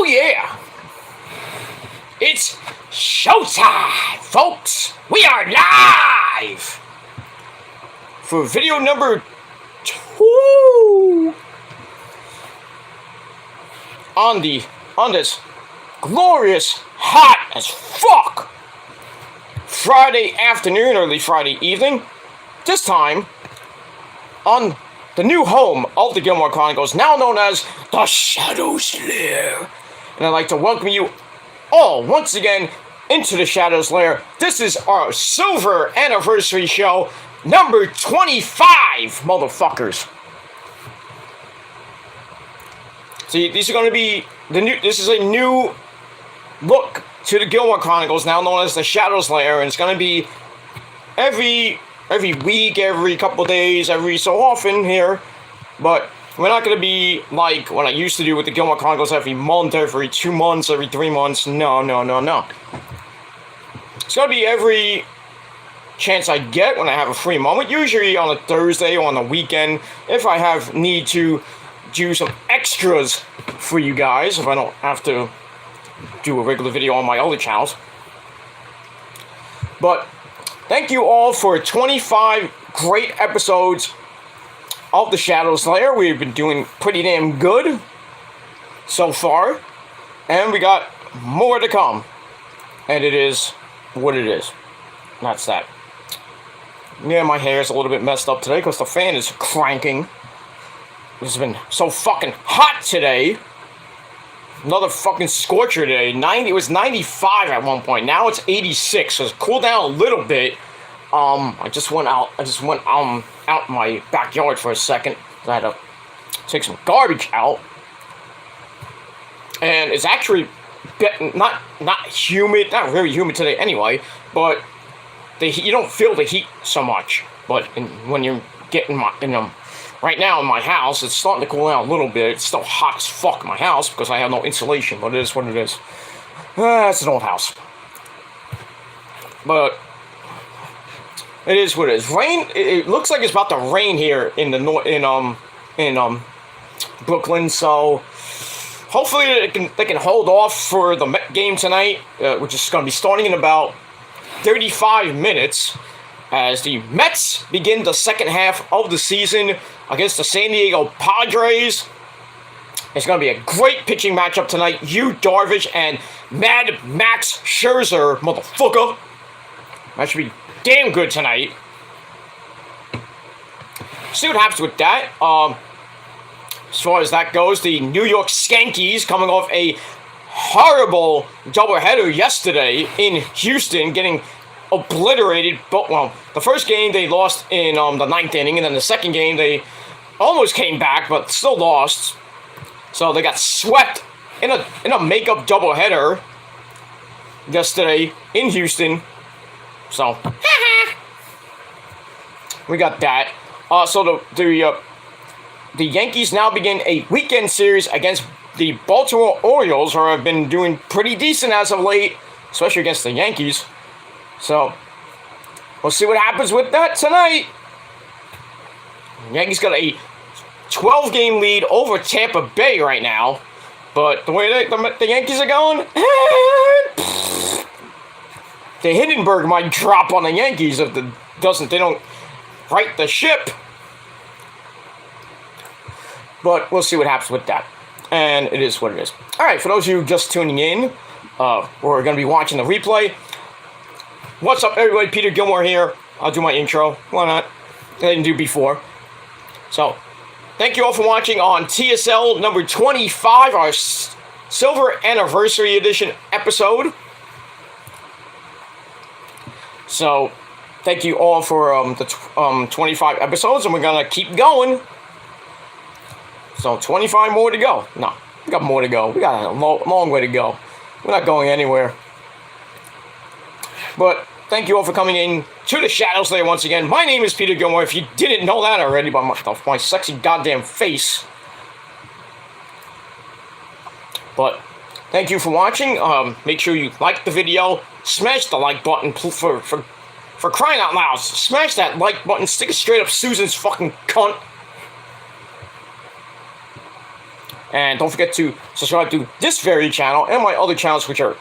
yeah! It's showtime, folks! We are live! For video number 2 on this glorious, hot as fuck Friday afternoon, early Friday evening. This time on the new home of the Gilmore Chronicles, now known as the Shadows Lair. And I'd like to welcome you all once again into the Shadows Lair. This is our silver anniversary show, number 25, motherfuckers. See, these are going to be this is a new look to the Gilmore Chronicles, now known as the Shadows Lair, and it's going to be every week, every couple days, every so often here, but we're not going to be like what I used to do with the Gilmore Chronicles every month, every 2 months, every 3 months. No. It's going to be every chance I get when I have a free moment, usually on a Thursday or on a weekend, if I have need to do some extras for you guys, if I don't have to do a regular video on my other channels. But thank you all for 25 great episodes of the Shadows Lair. We've been doing pretty damn good so far, and we got more to come, and it is what it is. That's that. Yeah, my hair is a little bit messed up today because the fan is cranking. It's been so fucking hot today. Another fucking scorcher today. It was 95 at one point. Now it's 86. So it's cooled down a little bit. I just went out my backyard for a second. I had to take some garbage out. And it's actually not humid, not very humid today anyway, but you don't feel the heat so much. But when you're getting right now in my house, it's starting to cool down a little bit. It's still hot as fuck in my house because I have no insulation, but it is what it is. It's an old house. But it is what it is. Rain. It looks like it's about to rain here in the Brooklyn. So hopefully they can hold off for the Met game tonight, which is going to be starting in about 35 minutes, as the Mets begin the second half of the season against the San Diego Padres. It's going to be a great pitching matchup tonight. Yu Darvish and Mad Max Scherzer, motherfucker. That should be damn good tonight. See what happens with that. As far as that goes, the New York Skankies, coming off a horrible doubleheader yesterday in Houston, getting obliterated. But well, the first game they lost in the 9th inning, and then the second game they almost came back, but still lost. So they got swept in a makeup doubleheader yesterday in Houston. So we got that. So the Yankees now begin a weekend series against the Baltimore Orioles, who have been doing pretty decent as of late, especially against the Yankees. So we'll see what happens with that tonight. The Yankees got a 12-game lead over Tampa Bay right now, but the way the Yankees are going, the Hindenburg might drop on the Yankees if they don't right the ship. But we'll see what happens with that. And it is what it is. Alright, for those of you just tuning in, we're going to be watching the replay. What's up, everybody? Peter Gilmore here. I'll do my intro. Why not? I didn't do before. So, thank you all for watching on TSL number 25, our Silver Anniversary Edition episode. So, thank you all for the 25 episodes, and we're going to keep going. So, 25 more to go. No, we got more to go. We got a long way to go. We're not going anywhere. But thank you all for coming in to the Shadows Lair once again. My name is Peter Gilmore, if you didn't know that already by my sexy goddamn face. But thank you for watching. Make sure you like the video. Smash the like button for crying out loud. Smash that like button. Stick it straight up Susan's fucking cunt. And don't forget to subscribe to this very channel and my other channels, which are,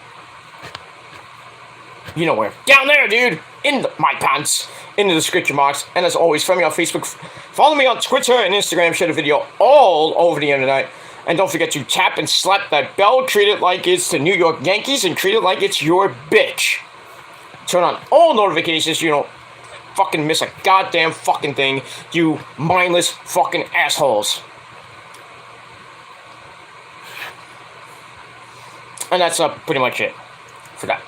you know where, down there, dude, in my pants, in the description box. And as always, friend me on Facebook, follow me on Twitter and Instagram, share the video all over the internet. And don't forget to tap and slap that bell, treat it like it's the New York Yankees, and treat it like it's your bitch. Turn on all notifications so you don't fucking miss a goddamn fucking thing, you mindless fucking assholes. And that's pretty much it for that.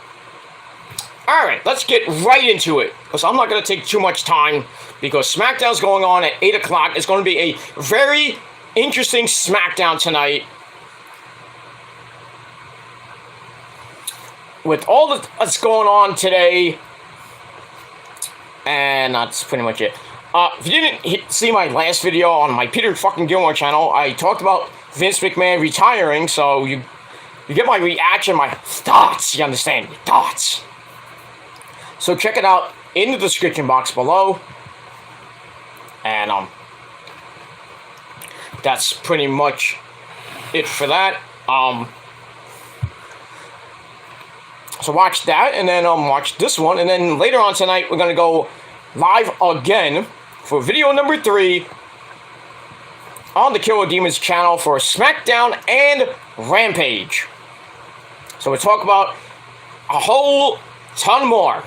Alright, let's get right into it, because I'm not going to take too much time, because SmackDown's going on at 8 o'clock. It's going to be a very interesting SmackDown tonight. With all that's going on today, and that's pretty much it. If you didn't see my last video on my Peter fucking Gilmore channel, I talked about Vince McMahon retiring, so you get my reaction, my thoughts, you understand, thoughts. So check it out in the description box below. And, that's pretty much it for that. So watch that, and then, watch this one, and then later on tonight, we're gonna go live again for video number 3 on the Killer Demons channel for SmackDown and Rampage. So we'll talk about a whole ton more.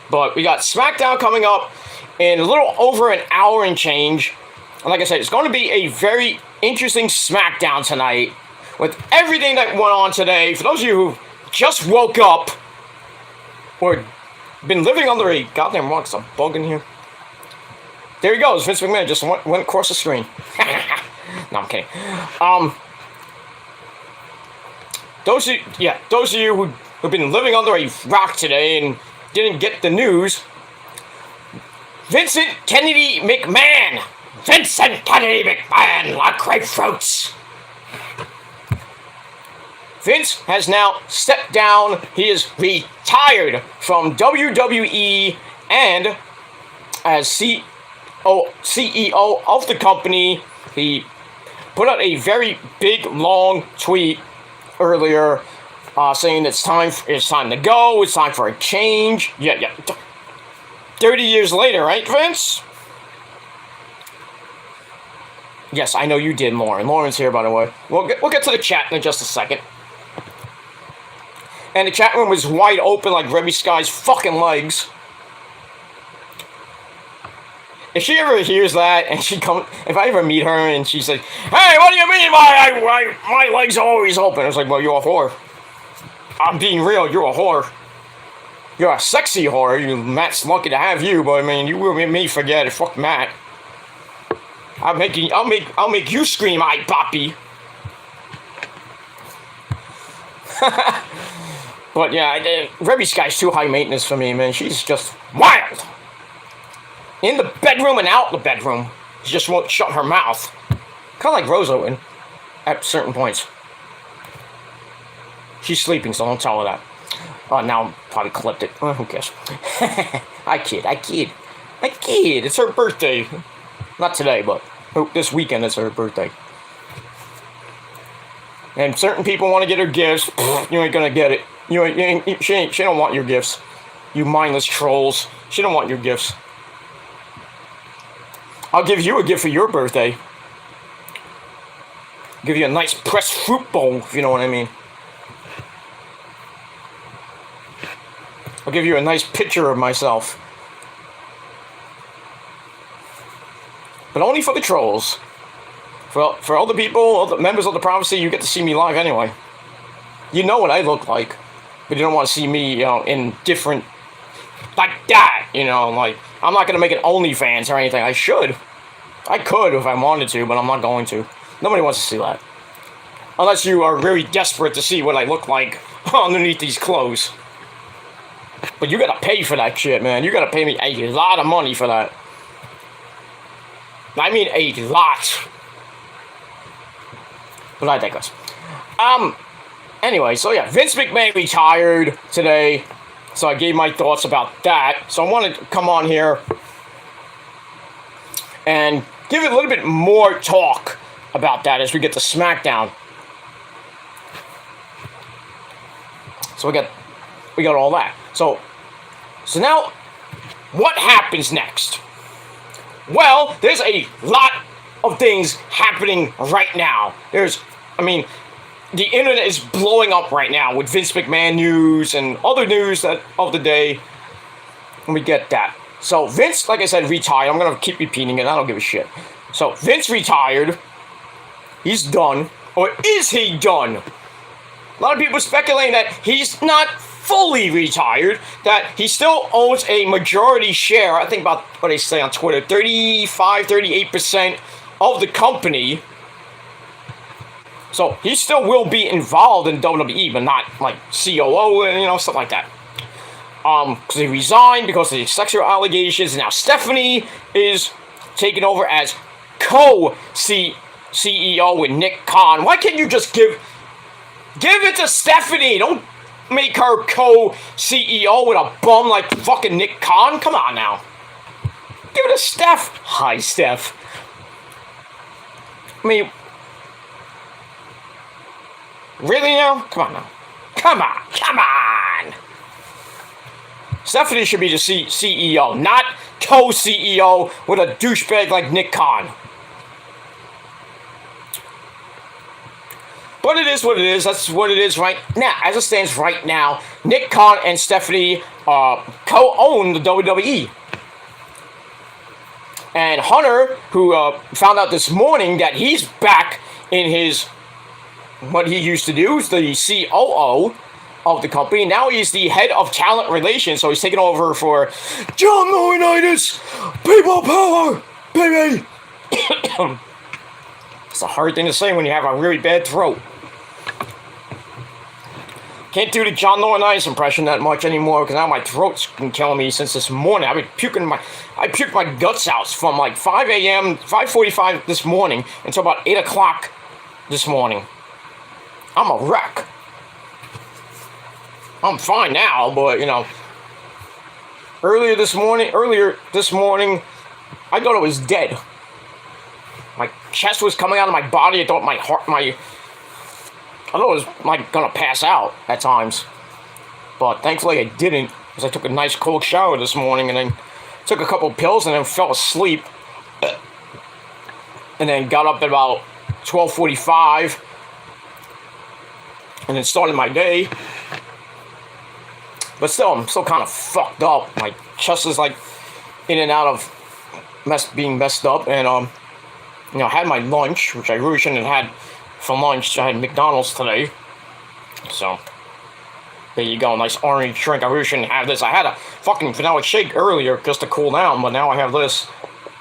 But we got SmackDown coming up in a little over an hour and change. And like I said, it's going to be a very interesting SmackDown tonight with everything that went on today. For those of you who just woke up or been living under a goddamn rock, it's a bug in here. There he goes. Vince McMahon just went across the screen. No, I'm kidding. Those of you who've been living under a rock today and didn't get the news, Vincent Kennedy McMahon, like grapefruits. Vince has now stepped down. He is retired from WWE, and as CEO of the company, he put out a very big, long tweet earlier saying it's time to go, it's time for a change. Yeah. 30 years later, right, Vince? Yes, I know you did, Lauren. Lauren's here, by the way. We'll get to the chat in just a second. And the chat room was wide open like Reby Sky's fucking legs. If she ever hears that, and if I ever meet her and she's like, "Hey, what do you mean my legs are always open?" I was like, "Well, you're a whore. I'm being real, you're a whore. You're a sexy whore. Matt's lucky to have you, but I mean, you will make me forget it. Fuck Matt. I'll make you scream, "I Poppy." But yeah, Reby Sky's too high maintenance for me, man. She's just wild. In the bedroom and out the bedroom. She just won't shut her mouth. Kind of like Rose Owen at certain points. She's sleeping, so don't tell her that. Oh, now I'm probably clipped it. Who cares? I kid. It's her birthday. Not today, but this weekend is her birthday. And certain people want to get her gifts. You ain't gonna get it. She don't want your gifts. You mindless trolls. She don't want your gifts. I'll give you a gift for your birthday. Give you a nice pressed fruit bowl, if you know what I mean. I'll give you a nice picture of myself. But only for the trolls. For all the people, all the members of the prophecy, you get to see me live anyway. You know what I look like. But you don't want to see me, in different... like that, like... I'm not going to make it OnlyFans or anything. I should. I could if I wanted to, but I'm not going to. Nobody wants to see that. Unless you are very desperate to see what I look like underneath these clothes. But you gotta pay for that shit, man. You gotta pay me a lot of money for that. I mean a lot. But I digress. Anyway, so yeah, Vince McMahon retired today. So I gave my thoughts about that. So I wanted to come on here and give it a little bit more talk about that as we get to SmackDown. So we got all that. So now, what happens next? Well, there's a lot of things happening right now. The internet is blowing up right now with Vince McMahon news and other news of the day. And we get that. So Vince, like I said, retired. I'm going to keep repeating it. I don't give a shit. So Vince retired. He's done. Or is he done? A lot of people speculating that he's not fully retired, that he still owns a majority share, I think about what they say on Twitter, 38% of the company. So he still will be involved in WWE, but not like COO and stuff like that. Because he resigned because of the sexual allegations, and now Stephanie is taking over as co-CEO with Nick Khan. Why can't you just give it to Stephanie? Don't make her co-CEO with a bum like fucking Nick Khan. Come on now. Give it to Steph. Hi, Steph. Really now? Come on now. Come on. Stephanie should be the CEO, not co-CEO with a douchebag like Nick Khan. But it is what it is. That's what it is right now. As it stands right now, Nick Khan and Stephanie co-own the WWE. And Hunter, who found out this morning that he's back in what he used to do, is the COO of the company. Now he's the head of talent relations, so he's taking over for John Laurinaitis. People power, baby. It's a hard thing to say when you have a really bad throat. Can't do the John Laurinaitis impression that much anymore because now my throat's been killing me since this morning. I puked my guts out from like 5 a.m., 5:45 this morning until about 8 o'clock this morning. I'm a wreck. I'm fine now, but earlier this morning, I thought I was dead. My chest was coming out of my body. I thought I thought I was gonna pass out at times. But thankfully I didn't, because I took a nice cold shower this morning and then took a couple pills and then fell asleep. And then got up at about 12:45 and then started my day. But still, I'm still kind of fucked up. My chest is in and out of being messed up. And I had my lunch, which I really shouldn't have had for lunch. I had McDonald's today. So there you go, nice orange drink. I really shouldn't have this. I had a fucking vanilla shake earlier just to cool down, but now I have this.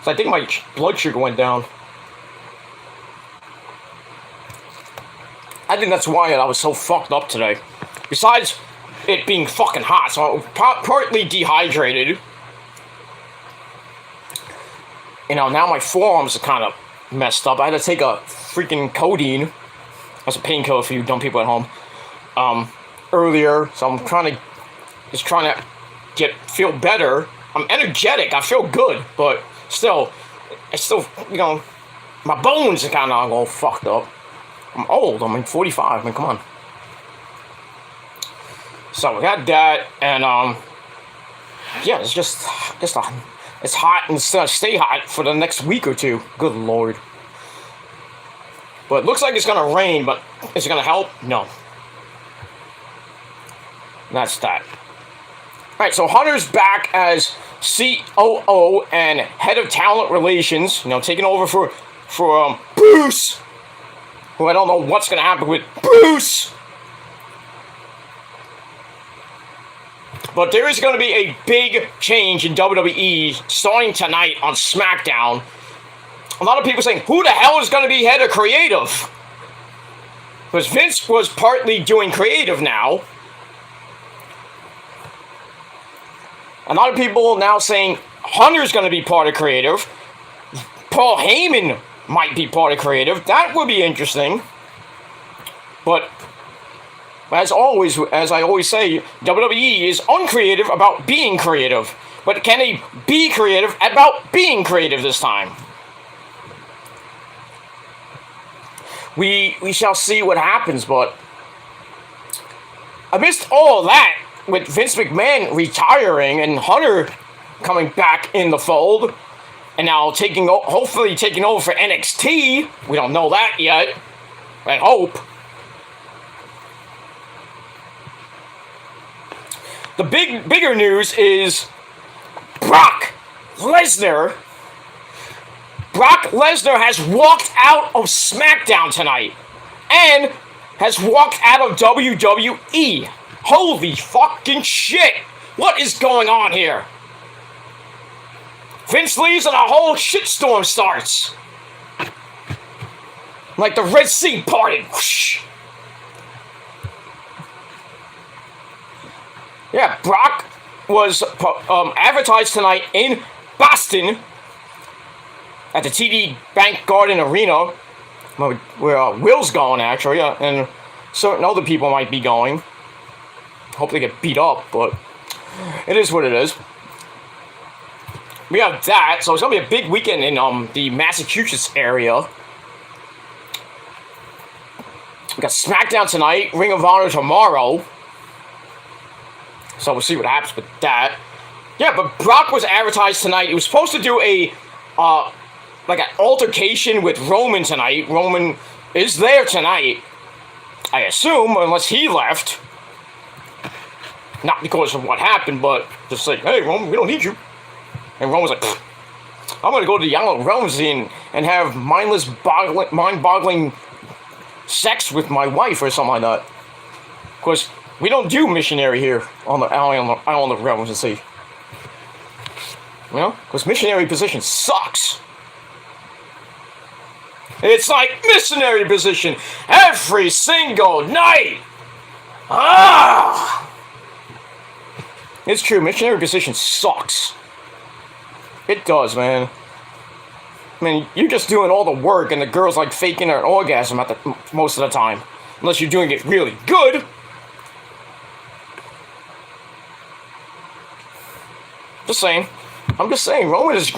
So I think my blood sugar went down. I think that's why I was so fucked up today. Besides it being fucking hot, so I was partly dehydrated. Now my forearms are kind of messed up. I had to take a freaking codeine. That's a painkiller for you dumb people at home. Earlier, so I'm trying to feel better. I'm energetic. I feel good, but still, my bones are kind of all fucked up. I'm old. I'm 45. Come on. So we got that, and yeah, it's just it's hot and it's gonna stay hot for the next week or two. Good lord. But it looks like it's gonna rain, but is it gonna help? No. That's that. Alright, so Hunter's back as COO and head of talent relations, taking over for Bruce, who I don't know what's gonna happen with Bruce. But there is going to be a big change in WWE starting tonight on SmackDown. A lot of people saying, who the hell is going to be head of creative? Because Vince was partly doing creative now. A lot of people now saying Hunter's going to be part of creative. Paul Heyman might be part of creative. That would be interesting. But as always, as I always say, WWE is uncreative about being creative. But can they be creative about being creative this time? we shall see what happens. But amidst all of that, with Vince McMahon retiring and Hunter coming back in the fold, and now hopefully taking over for NXT. We don't know that yet. I hope. The bigger news is Brock Lesnar. Brock Lesnar has walked out of SmackDown tonight and has walked out of WWE. Holy fucking shit! What is going on here? Vince leaves and a whole shitstorm starts. Like the Red Sea parted. Whoosh. Yeah, Brock was advertised tonight in Boston at the TD Bank Garden Arena, where Will's going, actually, and certain other people might be going. Hope they get beat up, but it is what it is. We have that, so it's going to be a big weekend in the Massachusetts area. We got SmackDown tonight, Ring of Honor tomorrow. So we'll see what happens with that. Yeah, but Brock was advertised tonight. He was supposed to do a, like an altercation with Roman tonight. Roman is there tonight, I assume, unless he left. Not because of what happened, but just like, hey, Roman, we don't need you. And Roman's like, I'm going to go to the Young Realms and have mind-boggling sex with my wife or something like that. Because we don't do missionary here on the Island of Realms, you see. You know? Because missionary position sucks. It's like missionary position every single night. Ah! It's true, missionary position sucks. It does, man. I mean, you're just doing all the work and the girl's like faking her orgasm most of the time. Unless you're doing it really good. Just saying. I'm just saying, Roman's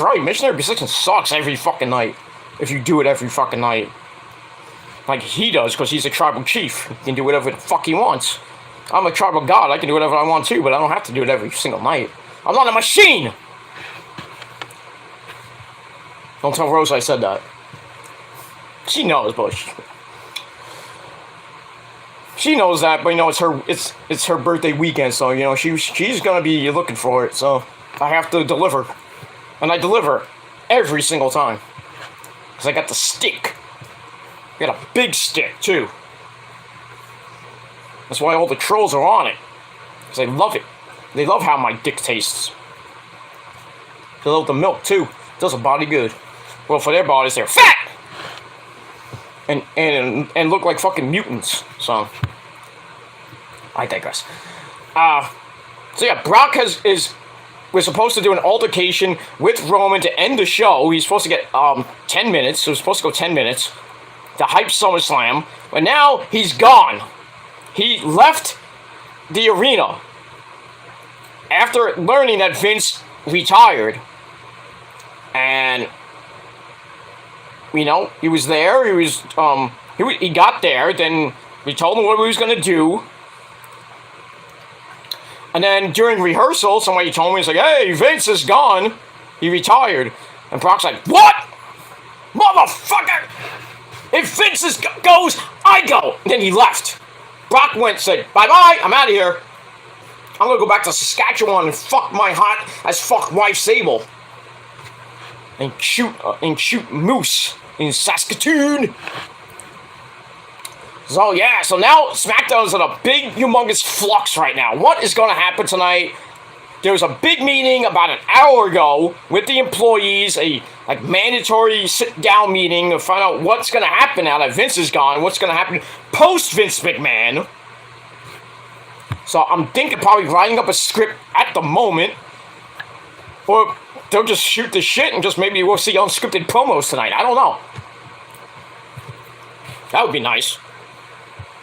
right. Missionary position sucks every fucking night. If you do it every fucking night. Like he does, because he's a tribal chief. He can do whatever the fuck he wants. I'm a tribal god. I can do whatever I want too, but I don't have to do it every single night. I'm not a machine! Don't tell Rose I said that. She knows, but she knows that, but you know it's her birthday weekend, so you know she's gonna be looking for it, so I have to deliver. And I deliver every single time. Because I got the stick. I got a big stick too. That's why all the trolls are on it. Because they love it. They love how my dick tastes. They love the milk too. It does a body good. Well, for their bodies, they're fat! And look like fucking mutants. So, I digress. So yeah, Brock was supposed to do an altercation with Roman to end the show. He's supposed to get 10 minutes. So it was supposed to go 10 minutes to hype SummerSlam. But now he's gone. He left the arena after learning that Vince retired. And you know, he was there. He got there. Then we told him what he was gonna do. And then during rehearsal, somebody told me, he's like, hey, Vince is gone. He retired. And Brock's like, what? Motherfucker! If Vince goes, I go. And then he left. Brock went and said, bye-bye, I'm out of here. I'm gonna go back to Saskatchewan and fuck my hot as fuck wife Sable. And shoot moose in Saskatoon. So yeah, so now SmackDown's in a big, humongous flux right now. What is going to happen tonight? There was a big meeting about an hour ago with the employees, a mandatory sit-down meeting to find out what's going to happen now that Vince is gone, what's going to happen post-Vince McMahon. So I'm thinking probably writing up a script at the moment, or they'll just shoot the shit and just maybe we'll see unscripted promos tonight. I don't know. That would be nice.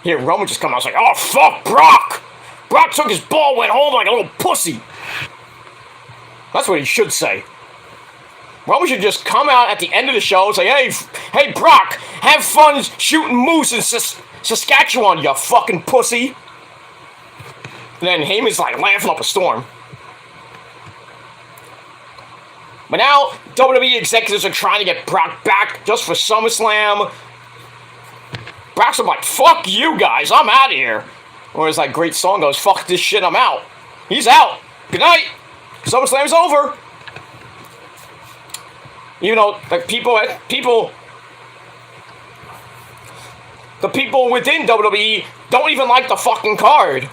Here, Roman just come out and was like, oh, fuck, Brock! Brock took his ball, went home like a little pussy. That's what he should say. Roman should just come out at the end of the show and say, hey, Brock, have fun shooting moose in Saskatchewan, you fucking pussy. And then Heyman's like laughing up a storm. But now, WWE executives are trying to get Brock back just for SummerSlam. Brock's like, fuck you guys, I'm out of here. Or as that great song goes, fuck this shit, I'm out. He's out. Good night. SummerSlam's over. You know, the people within WWE don't even like the fucking card.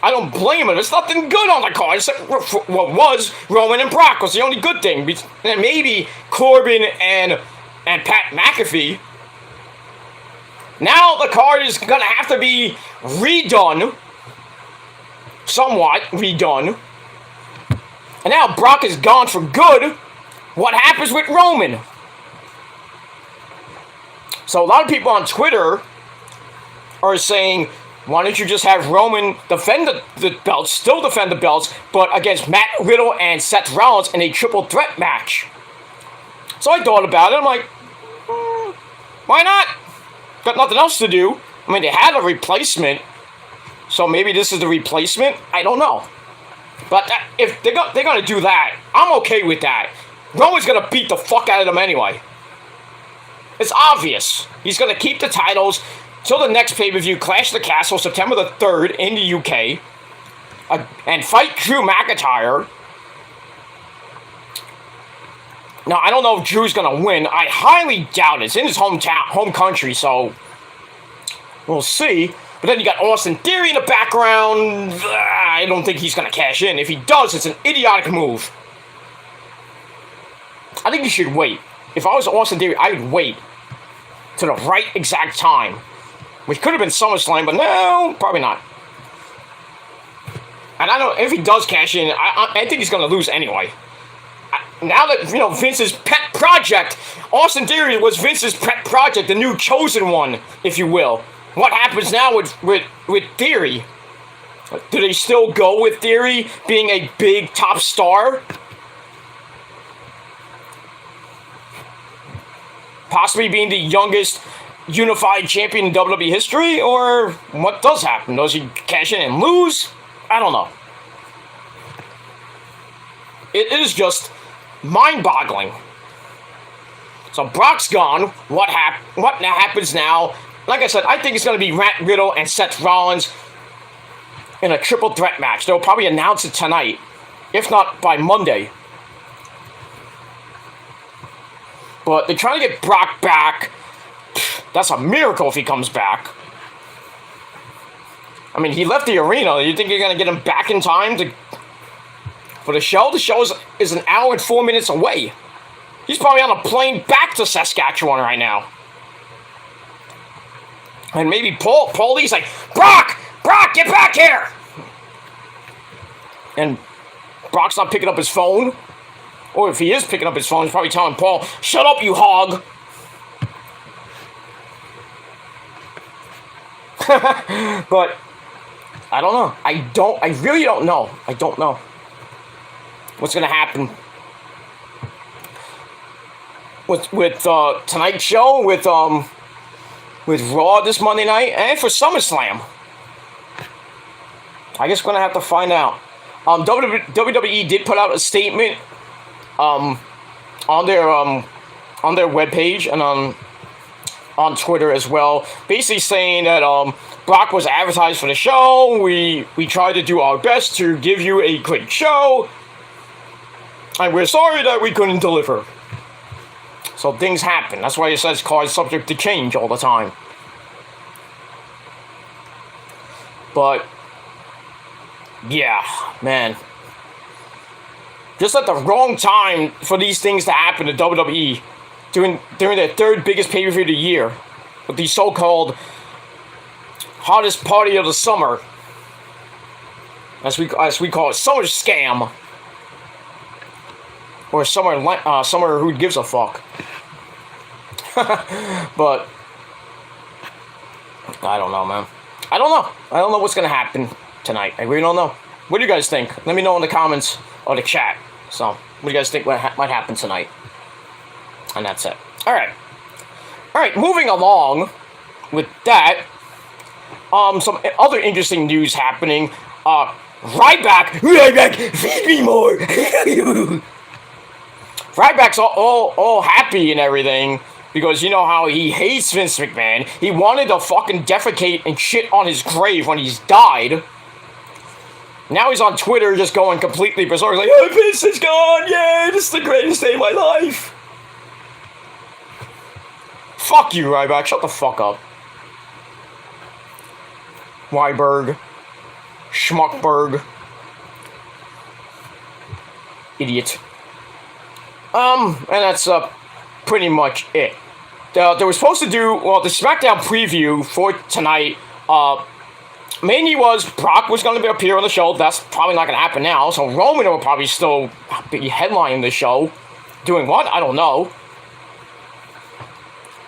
I don't blame them. There's nothing good on the card. Except what was Roman and Brock was the only good thing. And maybe Corbin and Pat McAfee. Now the card is going to have to be redone. Somewhat redone. And now Brock is gone for good. What happens with Roman? So a lot of people on Twitter are saying, why don't you just have Roman defend the belts, still defend the belts, but against Matt Riddle and Seth Rollins in a triple threat match? So I thought about it. I'm like, why not? Got nothing else to do. I mean, they had a replacement, so maybe this is the replacement. I don't know. But if they're going to do that, I'm okay with that. Roman's going to beat the fuck out of them anyway. It's obvious. He's going to keep the titles till the next pay-per-view, Clash of the Castle, September the 3rd in the UK. And fight Drew McIntyre. Now, I don't know if Drew's going to win. I highly doubt it. It's in his home country, so we'll see. But then you got Austin Theory in the background. I don't think he's going to cash in. If he does, it's an idiotic move. I think you should wait. If I was Austin Theory, I would wait to the right exact time. Which could have been SummerSlam, but no, probably not. And I don't know if he does cash in, I think he's going to lose anyway. Now that, you know, Vince's pet project, Austin Theory was Vince's pet project, the new chosen one, if you will. What happens now with Theory? Do they still go with Theory being a big top star? Possibly being the youngest unified champion in WWE history? Or what does happen? Does he cash in and lose? I don't know. It is just mind-boggling. So Brock's gone. What happens now? Like I said, I think it's going to be Matt Riddle and Seth Rollins in a triple threat match. They'll probably announce it tonight, if not by Monday. But they're trying to get Brock back. That's a miracle if he comes back. I mean, he left the arena. You think you're going to get him back in time for the show? The show is an hour and 4 minutes away. He's probably on a plane back to Saskatchewan right now. And maybe Paulie's like, Brock, get back here! And Brock's not picking up his phone. Or if he is picking up his phone, he's probably telling Paul, shut up, you hog! But I don't know. I really don't know. I don't know what's gonna happen with tonight's show, with Raw this Monday night, and for SummerSlam. I guess we're gonna have to find out. WWE did put out a statement on their webpage and on Twitter as well, basically saying that Brock was advertised for the show. We tried to do our best to give you a great show, and we're sorry that we couldn't deliver. So things happen. That's why it says cards subject to change all the time. But yeah, man. Just at the wrong time for these things to happen to WWE during their third biggest pay-per-view of the year, with the so-called hottest party of the summer, as we call it, Summer Scam, or Summer Who Gives a Fuck. But I don't know, man. I don't know what's gonna happen tonight. I really don't know. What do you guys think? Let me know in the comments or the chat. So. What do you guys think might happen tonight? And that's it. All right. Moving along with that, some other interesting news happening. Ryback, feed me more. Ryback's all happy and everything because you know how he hates Vince McMahon. He wanted to fucking defecate and shit on his grave when he's died. Now he's on Twitter just going completely berserk, like, oh, Vince is gone, yeah, this is the greatest day of my life. Fuck you, Ryback, shut the fuck up. Weiberg. Schmuckberg. Idiot. And that's pretty much it. They were supposed to do, well, the SmackDown preview for tonight, mainly was Brock was going to appear on the show. That's probably not going to happen now. So Roman will probably still be headlining the show. Doing what? I don't know.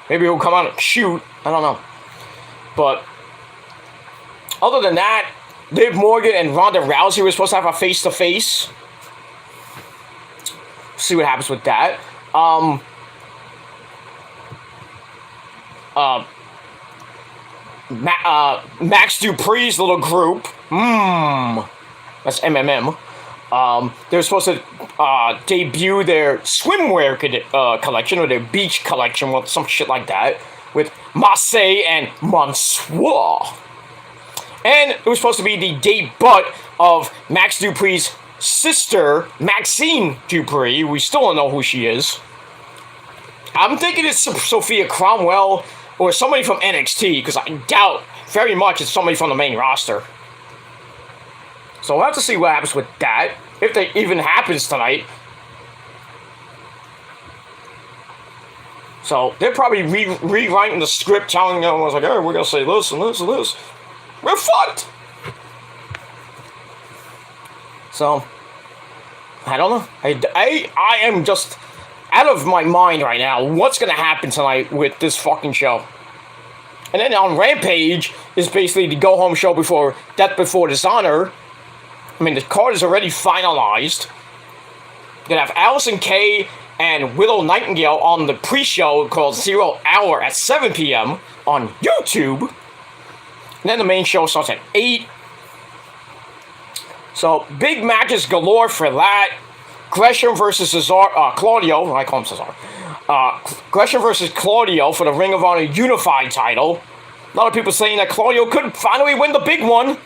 Maybe he'll come out and shoot. I don't know. But other than that, Liv Morgan and Ronda Rousey were supposed to have a face-to-face. See what happens with that. Max Dupree's little group. That's MMM. They're supposed to debut their swimwear collection, or their beach collection, or some shit like that, with Marseille and Mansoor. And it was supposed to be the debut of Max Dupree's sister, Maxine Dupree. We still don't know who she is. I'm thinking it's Sophia Cromwell or somebody from NXT, because I doubt very much it's somebody from the main roster. So we'll have to see what happens with that, if that even happens tonight. So they're probably rewriting the script, telling them, like, hey, we're going to say this and this and this. We're fucked! So, I don't know. I am just out of my mind right now. What's going to happen tonight with this fucking show? And then on Rampage is basically the go-home show before Death Before Dishonor. I mean, the card is already finalized. You're going to have Allison Kay and Willow Nightingale on the pre-show called 0 Hour at 7 p.m. on YouTube. And then the main show starts at 8. So, big matches galore for that. Gresham versus Claudio. I call him Cesaro. Gresham versus Claudio for the Ring of Honor Unified title. A lot of people saying that Claudio could finally win the big one.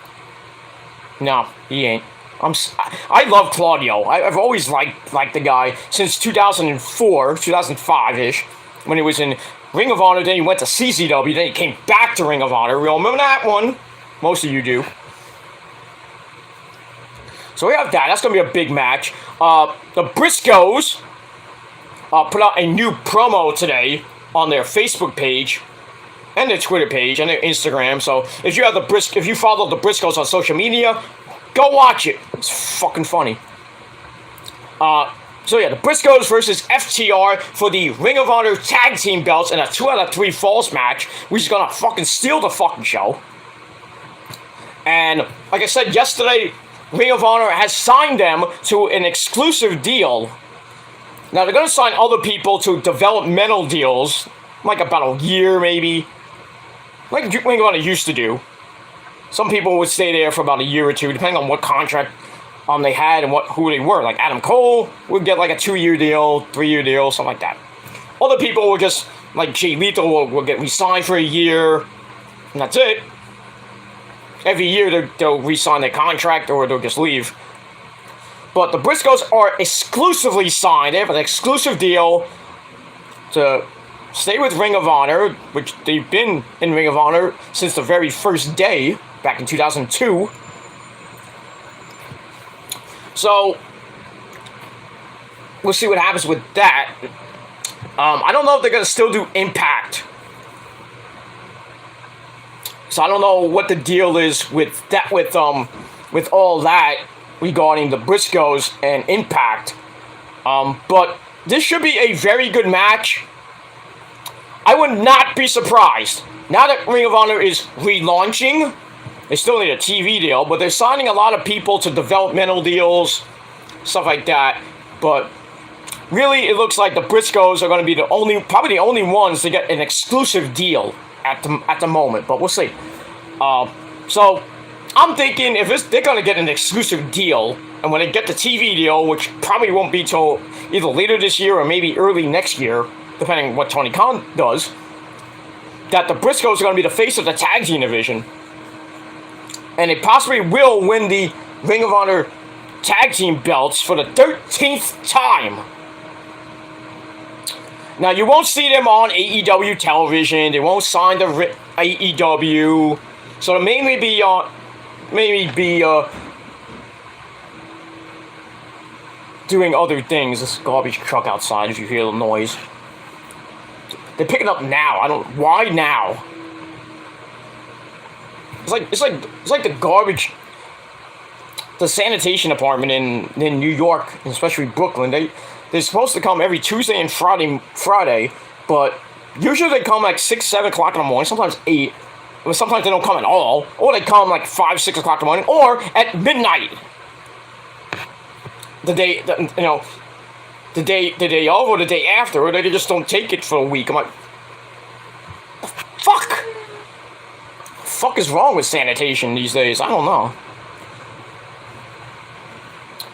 No, he ain't. I love Claudio. I've always liked the guy since 2004, 2005-ish, when he was in Ring of Honor. Then he went to CZW. Then he came back to Ring of Honor. We all remember that one. Most of you do. So we have that. That's going to be a big match. The Briscoes put out a new promo today on their Facebook page and their Twitter page and their Instagram. So if you follow the Briscoes on social media, go watch it. It's fucking funny. So yeah, the Briscoes versus FTR for the Ring of Honor Tag Team belts in a 2 out of 3 falls match. We're just gonna fucking steal the fucking show. And like I said yesterday, Ring of Honor has signed them to an exclusive deal. Now they're gonna sign other people to developmental deals, like about a year maybe, like Ring of Honor used to do. Some people would stay there for about a year or two, depending on what contract they had and who they were. Like Adam Cole would get like a 2-year deal, 3-year deal, something like that. Other people would just, like Jay Lethal will get re-signed for a year, and that's it. Every year they'll re-sign their contract or they'll just leave. But the Briscoes are exclusively signed. They have an exclusive deal to stay with Ring of Honor, which they've been in Ring of Honor since the very first day, back in 2002. So, we'll see what happens with that. I don't know if they're going to still do Impact. So I don't know what the deal is with that, with all that regarding the Briscoes and Impact. But this should be a very good match. I would not be surprised. Now that Ring of Honor is relaunching, they still need a TV deal, but they're signing a lot of people to developmental deals, stuff like that. But really, it looks like the Briscoes are going to be probably the only ones to get an exclusive deal at the moment. But we'll see. So I'm thinking they're going to get an exclusive deal, and when they get the TV deal, which probably won't be till either later this year or maybe early next year, depending on what Tony Khan does, that the Briscoes are going to be the face of the tag team division, and they possibly will win the Ring of Honor tag team belts for the 13th time. Now, you won't see them on AEW television. They won't sign the AEW. So they'll mainly be doing other things. This garbage truck outside, if you hear the noise. They're picking up now. Why now? It's like the garbage, the sanitation department in New York, especially Brooklyn. They're supposed to come every Tuesday and Friday, but usually they come like 6, 7 o'clock in the morning, sometimes 8. But sometimes they don't come at all, or they come like 5, 6 o'clock in the morning, or at midnight. The day of or the day after, or they just don't take it for a week. I'm like, fuck. Fuck is wrong with sanitation these days? I don't know.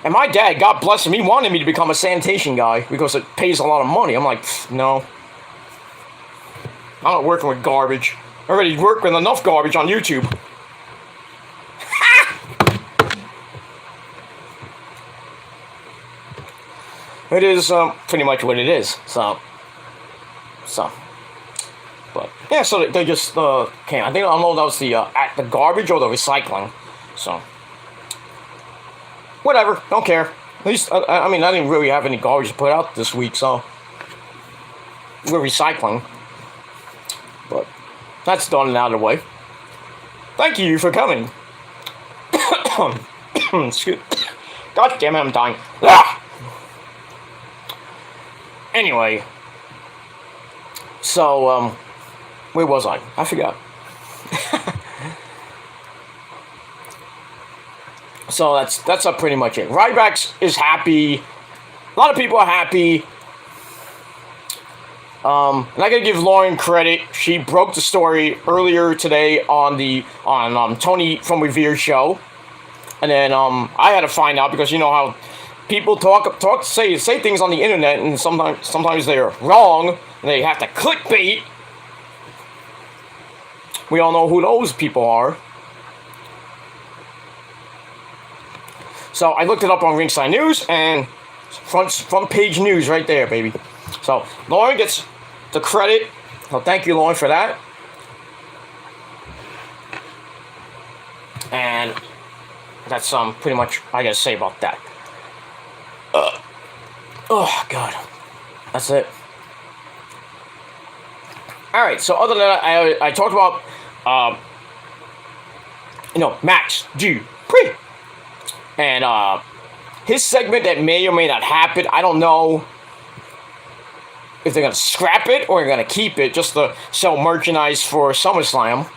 And my dad, God bless him, he wanted me to become a sanitation guy because it pays a lot of money. I'm like, no. I'm not working with garbage. I already work with enough garbage on YouTube. It is pretty much what it is. So. But yeah, so they just came. I don't know if that was the garbage or the recycling. So whatever, don't care. At least I mean, I didn't really have any garbage to put out this week, so we're recycling. But that's done and out of the way. Thank you for coming. Excuse. God damn it, I'm dying. Ah! Anyway, so where was I? I forgot. So that's pretty much it. Ryback is happy. A lot of people are happy. And I gotta give Lauren credit. She broke the story earlier today on Tony from Revere's show, and then I had to find out because you know how people say things on the internet, and sometimes they're wrong. And they have to clickbait. We all know who those people are. So I looked it up on Ringside News, and front page news right there, baby. So Lauren gets the credit. So thank you, Lauren, for that. And that's pretty much all I gotta say about that. Oh God, that's it. All right. So other than that, I talked about Max Dupri and his segment that may or may not happen. I don't know if they're gonna scrap it or they're gonna keep it just to sell merchandise for SummerSlam.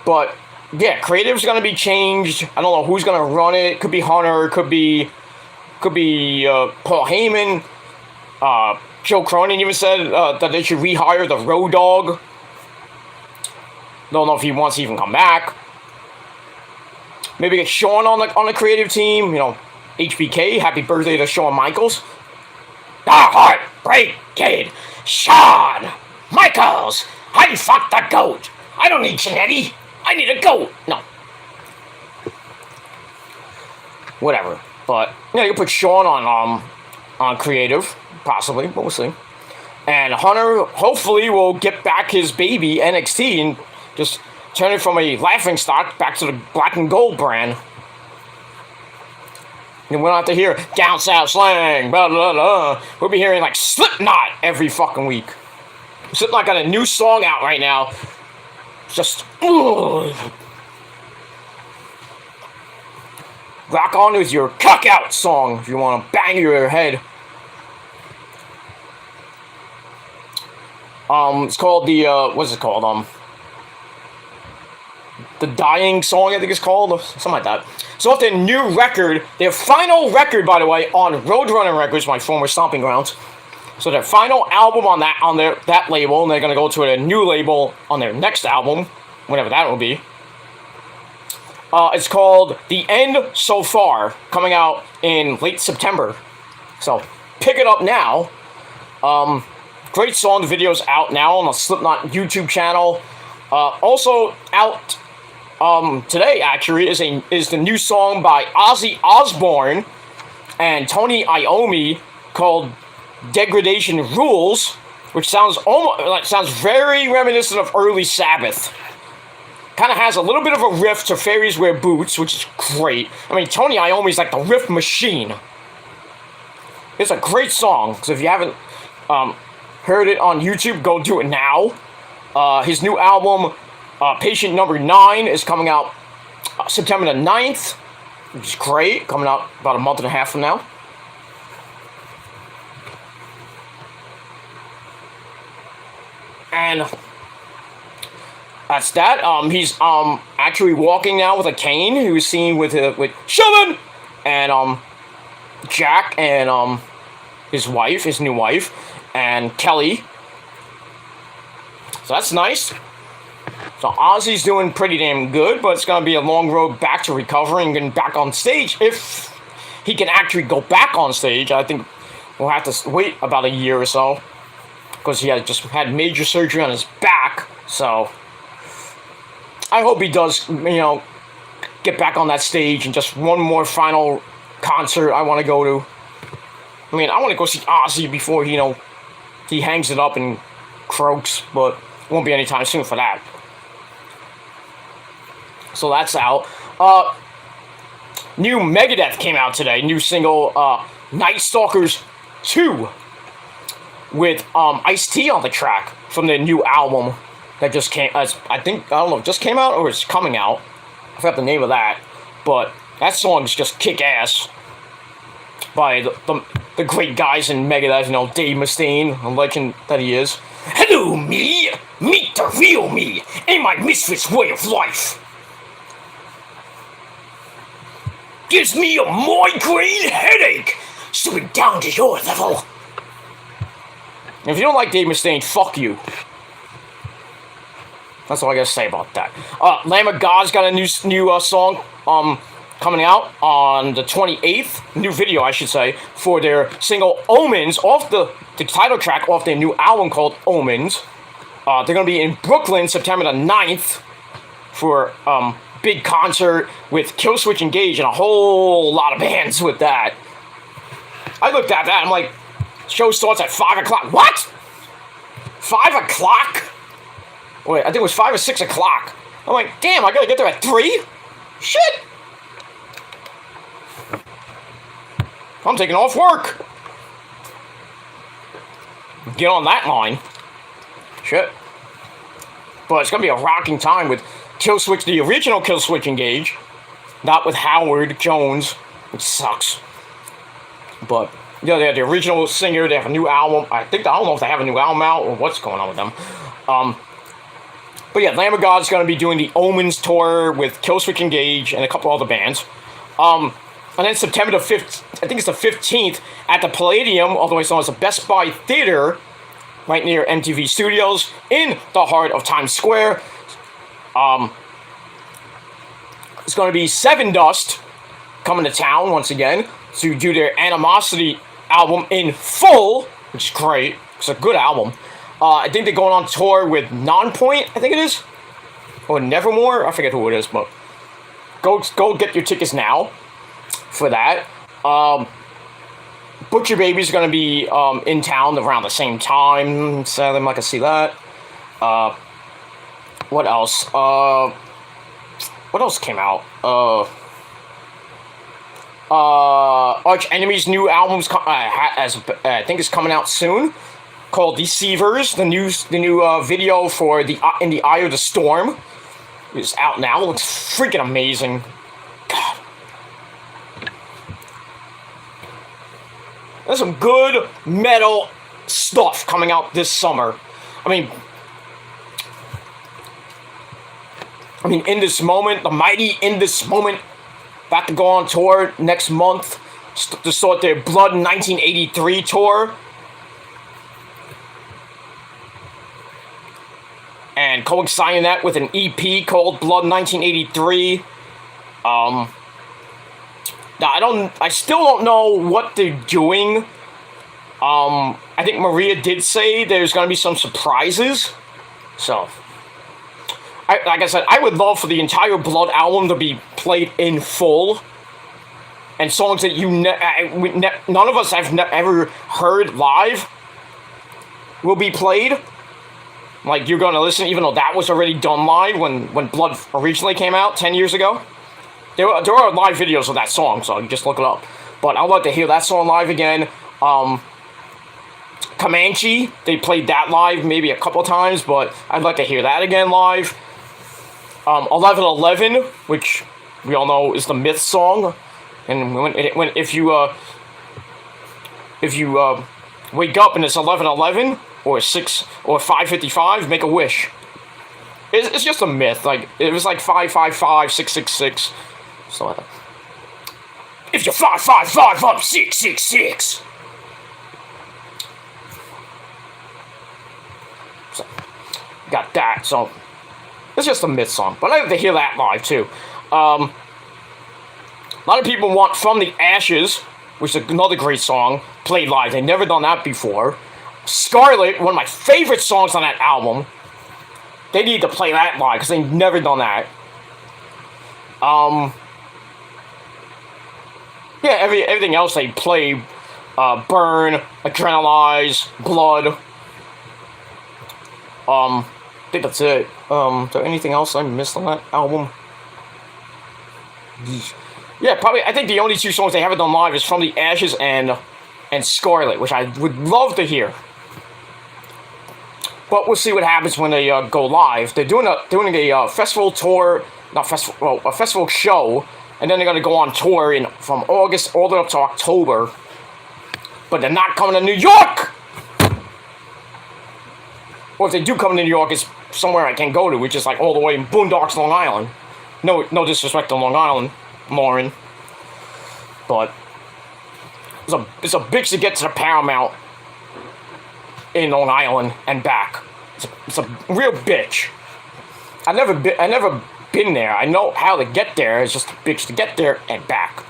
But yeah, creative's gonna be changed. I don't know who's gonna run it. Could be Hunter. Could be Paul Heyman. Joe Cronin even said that they should rehire the Road Dogg. Don't know if he wants to even come back. Maybe get Shawn on the creative team. You know, HBK. Happy birthday to Shawn Michaels. The Heartbreak Kid, Shawn Michaels. I fucked the goat. I don't need Janetti. I need a goat. No. Whatever. But yeah, you put Shawn on creative, possibly, but we'll see. And Hunter hopefully will get back his baby NXT and just turn it from a laughingstock back to the black and gold brand. And we don't have to hear down south slang, blah blah blah. We'll be hearing like Slipknot every fucking week. Slipknot got a new song out right now. Just rock on with your cock out song if you want to bang your head. It's called what's it called? The Dying Song, I think it's called, something like that. So off their new record, their final record, by the way, on Roadrunner Records, my former stomping grounds. So their final album on that label, and they're gonna go to a new label on their next album, whatever that will be. It's called The End So Far, coming out in late September. So pick it up now. Great song. The video's out now on the Slipknot YouTube channel. Also out today actually is the new song by Ozzy Osbourne and Tony Iommi called Degradation Rules, which sounds very reminiscent of early Sabbath. Kind of has a little bit of a riff to Fairies Wear Boots, which is great. I mean, Tony Iommi's like the riff machine. It's a great song, so if you haven't heard it on YouTube, go do it now. His new album, Patient Number 9, is coming out September the 9th, which is great. Coming out about a month and a half from now. And that's that. He's actually walking now with a cane. He was seen with Shelton and Jack and his new wife, and Kelly. So that's nice. So Ozzy's doing pretty damn good, but it's gonna be a long road back to recovering and getting back on stage. If he can actually go back on stage, I think we'll have to wait about a year or so, because he just had major surgery on his back. So I hope he does, get back on that stage and just one more final concert I want to go to. I mean, I want to go see Ozzy before, he hangs it up and croaks, but it won't be anytime soon for that. So that's out. New Megadeth came out today. New single, Night Stalkers 2, with Ice-T on the track from their new album that just came, just came out or it's coming out. I forgot the name of that, but that song's just kick-ass by the great guys in Megadeth, Dave Mustaine, a legend that he is. Hello, me! Meet the real me, and my misfit's way of life. Gives me a migraine headache, stooping down to your level. If you don't like Dave Mustaine, fuck you. That's all I gotta say about that. Lamb of God's got a new song coming out on the 28th. New video, I should say, for their single Omens, off the title track off their new album called Omens. They're gonna be in Brooklyn September the 9th for big concert with Killswitch Engage and a whole lot of bands with that. I looked at that, I'm like, show starts at 5 o'clock. What? 5 o'clock? Wait, I think it was 5 or 6 o'clock. I'm like, damn, I gotta get there at 3? Shit! I'm taking off work. Get on that line. Shit. But it's gonna be a rocking time with Killswitch, the original Killswitch Engage. Not with Howard Jones, which sucks. But yeah, they have the original singer. They have a new album. I don't know if they have a new album out or what's going on with them. But yeah, Lamb of God's going to be doing the Omens tour with Killswitch Engage and a couple other bands. And then September the 5th, I think it's the 15th, at the Palladium, otherwise known as the Best Buy Theater, right near MTV Studios, in the heart of Times Square. It's going to be Sevendust coming to town once again to do their Animosity album in full, which is great. It's a good album. I think they're going on tour with Nonpoint, I think it is, or Nevermore. I forget who it is, but go get your tickets now for that. Butcher Baby's going to be in town around the same time. Sadly, I'm not going to see that. What else? What else came out? Arch Enemy's new album's I think it's coming out soon, called Deceivers. The new video for In the Eye of the Storm is out now. It looks freaking amazing. God. There's some good metal stuff coming out this summer. I mean, I mean, In This Moment, the mighty In This Moment, about to go on tour next month to start their Blood 1983 tour. And coinciding that with an EP called Blood 1983. Now I still don't know what they're doing. I think Maria did say there's gonna be some surprises. So, like I said, I would love for the entire Blood album to be played in full. And songs that none of us have ever heard live will be played. Like, you're gonna listen, even though that was already done live when Blood originally came out 10 years ago. There are live videos of that song, so you just look it up. But I'd like to hear that song live again. Comanche, they played that live maybe a couple times, but I'd like to hear that again live. 1111, which we all know is the Myth song. And if you wake up and it's 1111 or 555, make a wish. It's just a myth. Like, it was like 555, 666. So if you're 555, I'm 666. So got that. So it's just a Myth song, but I have to hear that live too. A lot of people want From the Ashes, which is another great song, played live. They've never done that before. Scarlet, one of my favorite songs on that album. They need to play that live, because they've never done that. Yeah, everything else they play, Burn, Adrenalize, Blood. I think that's it. Is there anything else I missed on that album? Yeah, probably. I think the only two songs they haven't done live is From the Ashes and Scarlet, which I would love to hear. But we'll see what happens when they go live. They're doing a festival tour, a festival show, and then they're gonna go on tour from August all the way up to October. But they're not coming to New York. Or if they do come to New York, it's somewhere I can't go to, which is like all the way in Boondocks, Long Island. No disrespect to Long Island, Lauren. But it's a bitch to get to the Paramount in Long Island and back. It's a real bitch. I've never been there. I know how to get there. It's just a bitch to get there and back.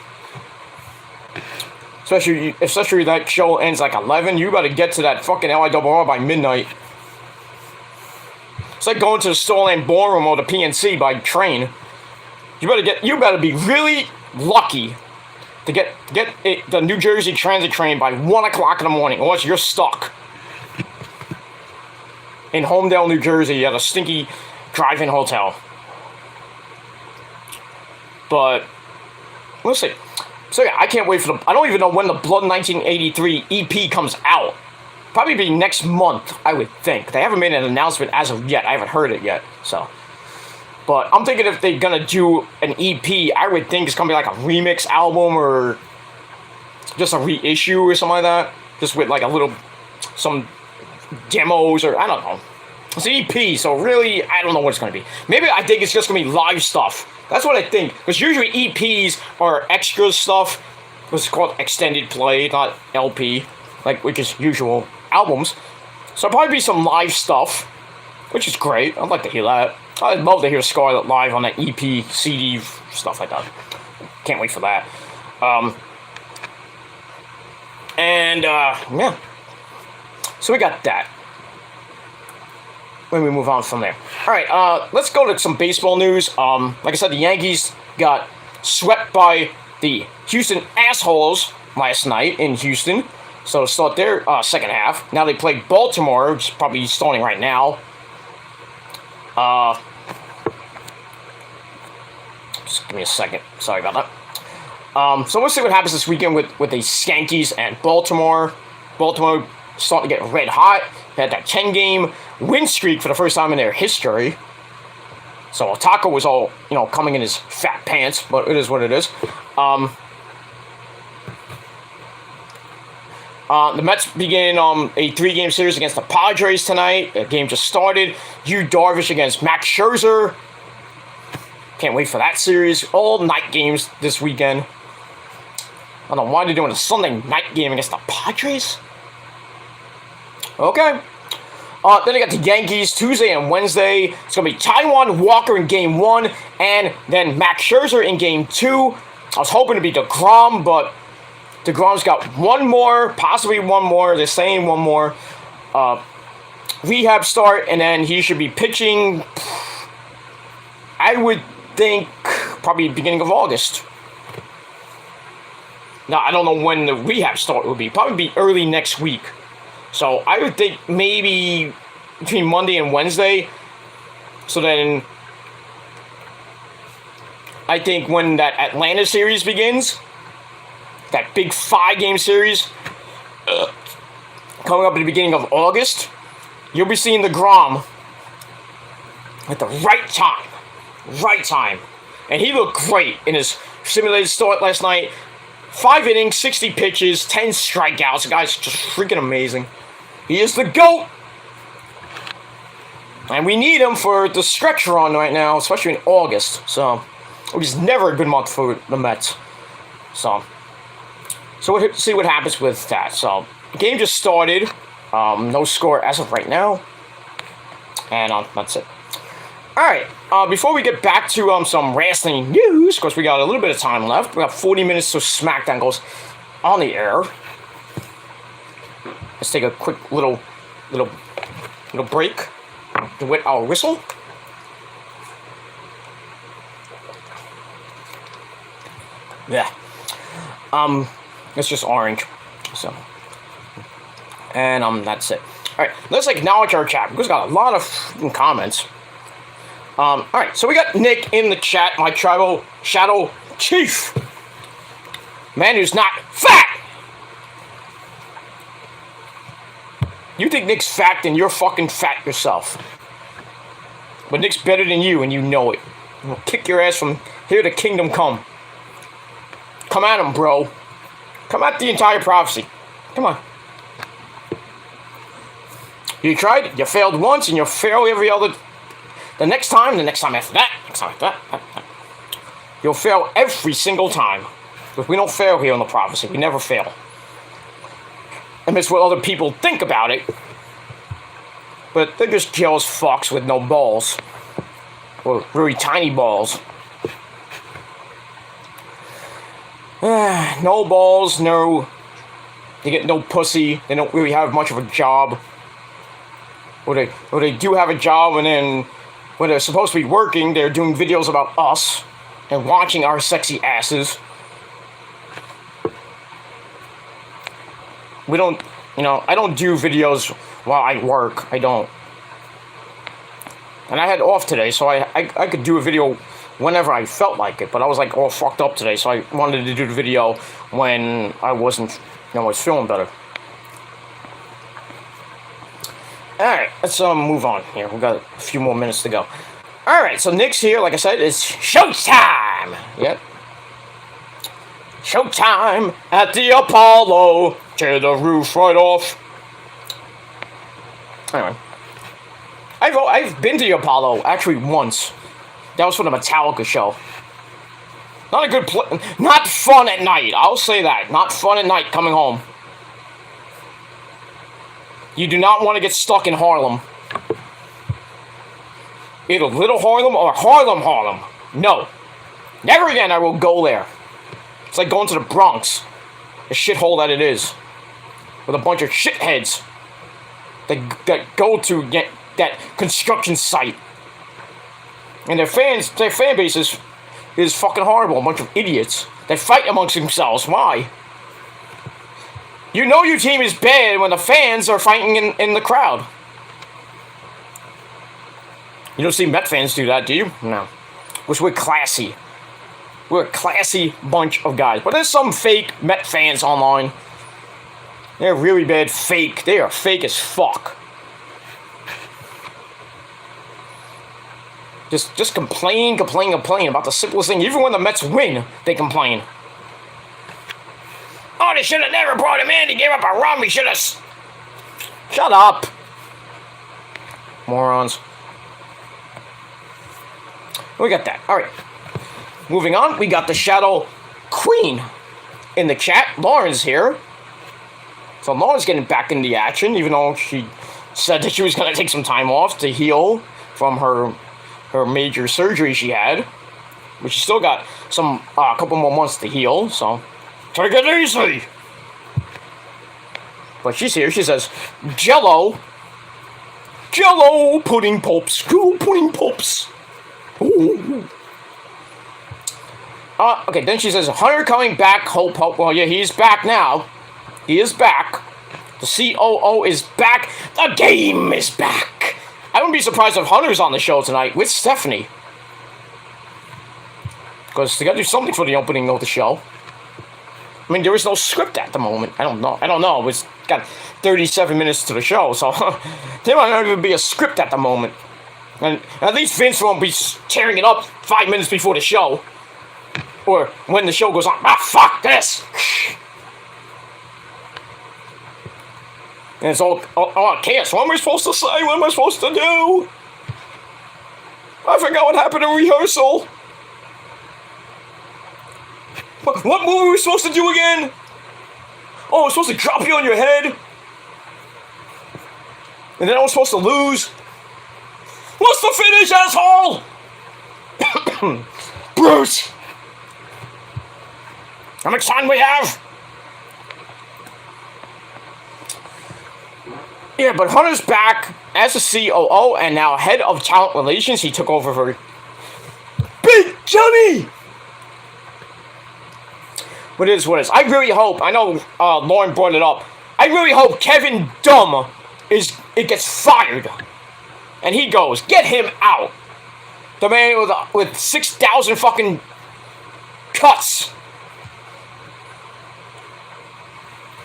Especially that show ends like 11. You gotta get to that fucking LIRR by midnight. It's like going to the Starland Ballroom or the PNC by train. You better be really lucky to get the New Jersey Transit train by 1 o'clock in the morning, or else you're stuck in Homedale, New Jersey at a stinky drive-in hotel. But we'll see. So yeah, I can't wait for I don't even know when the Blood 1983 EP comes out. Probably be next month, I would think. They haven't made an announcement as of yet. I haven't heard it yet, so. But I'm thinking if they're gonna do an EP, I would think it's gonna be like a remix album or just a reissue or something like that. Just with like some demos or I don't know. It's an EP, so really, I don't know what it's gonna be. Maybe I think it's just gonna be live stuff. That's what I think. Because usually EPs are extra stuff. It's called extended play, not LP, which is usual albums. So it'll probably be some live stuff, which is great. I'd like to hear that. I'd love to hear Scarlet live on that EP, CD, stuff like that. Can't wait for that. Yeah. So we got that. Let me move on from there. Alright, let's go to some baseball news. Like I said, the Yankees got swept by the Houston Assholes last night in Houston. So to start their second half. Now they play Baltimore, which is probably starting right now. Just give me a second. Sorry about that. So we'll see what happens this weekend with the Skankies and Baltimore. Baltimore starting to get red hot. They had that 10-game win streak for the first time in their history. So Taco was all, coming in his fat pants, but it is what it is. The Mets begin a 3-game series against the Padres tonight. The game just started. Yu Darvish against Max Scherzer. Can't wait for that series. All night games this weekend. I don't know why they're doing a Sunday night game against the Padres. Okay. Then I got the Yankees Tuesday and Wednesday. It's going to be Taijuan Walker in Game 1, and then Max Scherzer in Game 2. I was hoping to be DeGrom, but DeGrom's got one more, possibly one more. They're saying one more rehab start, and then he should be pitching, I would think, probably beginning of August. Now, I don't know when the rehab start would be. Probably be early next week. So, I would think maybe between Monday and Wednesday. So then, I think when that Atlanta series begins, that big 5-game series, coming up at the beginning of August, you'll be seeing DeGrom at the right time. Right time. And he looked great in his simulated start last night. 5 innings, 60 pitches, 10 strikeouts. The guy's just freaking amazing. He is the GOAT. And we need him for the stretch run right now, especially in August. So, which is never a good month for the Mets. So we'll see what happens with that. So, the game just started. No score as of right now. And that's it. Alright, before we get back to some wrestling news, because we got a little bit of time left. We got 40 minutes till SmackDown goes on the air. Let's take a quick little break to wet our whistle. Yeah. It's just orange. So. And that's it. Alright, let's acknowledge our chat, because we got a lot of comments. Alright, so we got Nick in the chat, my tribal shadow chief. Man who's not fat! You think Nick's fat, then you're fucking fat yourself. But Nick's better than you, and you know it. He'll kick your ass from here to kingdom come. Come at him, bro. Come at the entire prophecy. Come on. You tried, you failed once, and you'll fail every other... the next time after that, next time after that. You'll fail every single time. Because we don't fail here on the prophecy. We never fail. And it's what other people think about it. But they're just jealous fucks with no balls. Or really tiny balls. No balls, no... they get no pussy. They don't really have much of a job. Or they do have a job, and then when they're supposed to be working, they're doing videos about us and watching our sexy asses. We don't, I don't do videos while I work. I don't. And I had off today, so I could do a video whenever I felt like it. But I was all fucked up today, so I wanted to do the video when I wasn't, I was feeling better. Alright, let's move on here. We've got a few more minutes to go. Alright, so Nick's here, like I said, it's showtime! Yep. Showtime at the Apollo. Tear the roof right off. Anyway. I've been to the Apollo, actually, once. That was for the Metallica show. Not a good not fun at night, I'll say that. Not fun at night coming home. You do not want to get stuck in Harlem. Either Little Harlem or Harlem. No. Never again I will go there. It's like going to the Bronx. The shithole that it is. With a bunch of shitheads. That go to get that construction site. And their fan base is fucking horrible. A bunch of idiots. That fight amongst themselves. Why? You know your team is bad when the fans are fighting in the crowd. You don't see Met fans do that, do you? No. Which we're classy. We're a classy bunch of guys. But there's some fake Met fans online. They're really bad fake. They are fake as fuck. Just complain about the simplest thing. Even when the Mets win, they complain. Oh, they should have never brought him in. He gave up a run. We should have... Shut up. Morons. We got that. All right. Moving on, we got the Shadow Queen in the chat. Lauren's here. So Lauren's getting back in the action, even though she said that she was going to take some time off to heal from her major surgery she had. But she still got a couple more months to heal, so take it easy. But she's here. She says, Jello pudding pops, cool pudding pops. Ooh. Okay, then she says, Hunter coming back, hope. Well, yeah, he's back now. He is back. The COO is back. The game is back. I wouldn't be surprised if Hunter's on the show tonight with Stephanie. Because they gotta do something for the opening of the show. I mean, there is no script at the moment. I don't know. It's got 37 minutes to the show, so there might not even be a script at the moment. And at least Vince won't be tearing it up 5 minutes before the show. Or when the show goes on, fuck this! And it's all chaos. What am I supposed to say? What am I supposed to do? I forgot what happened in rehearsal. What move were we supposed to do again? Oh, we're supposed to drop you on your head? And then I was supposed to lose? What's the finish, asshole? Bruce! How much time we have? Yeah, but Hunter's back as the COO and now head of talent relations. He took over for Big Johnny! But it is what it is. I really hope, I know Lauren brought it up, I really hope Kevin Dunn gets fired. And he goes, get him out. The man with 6,000 fucking cuts.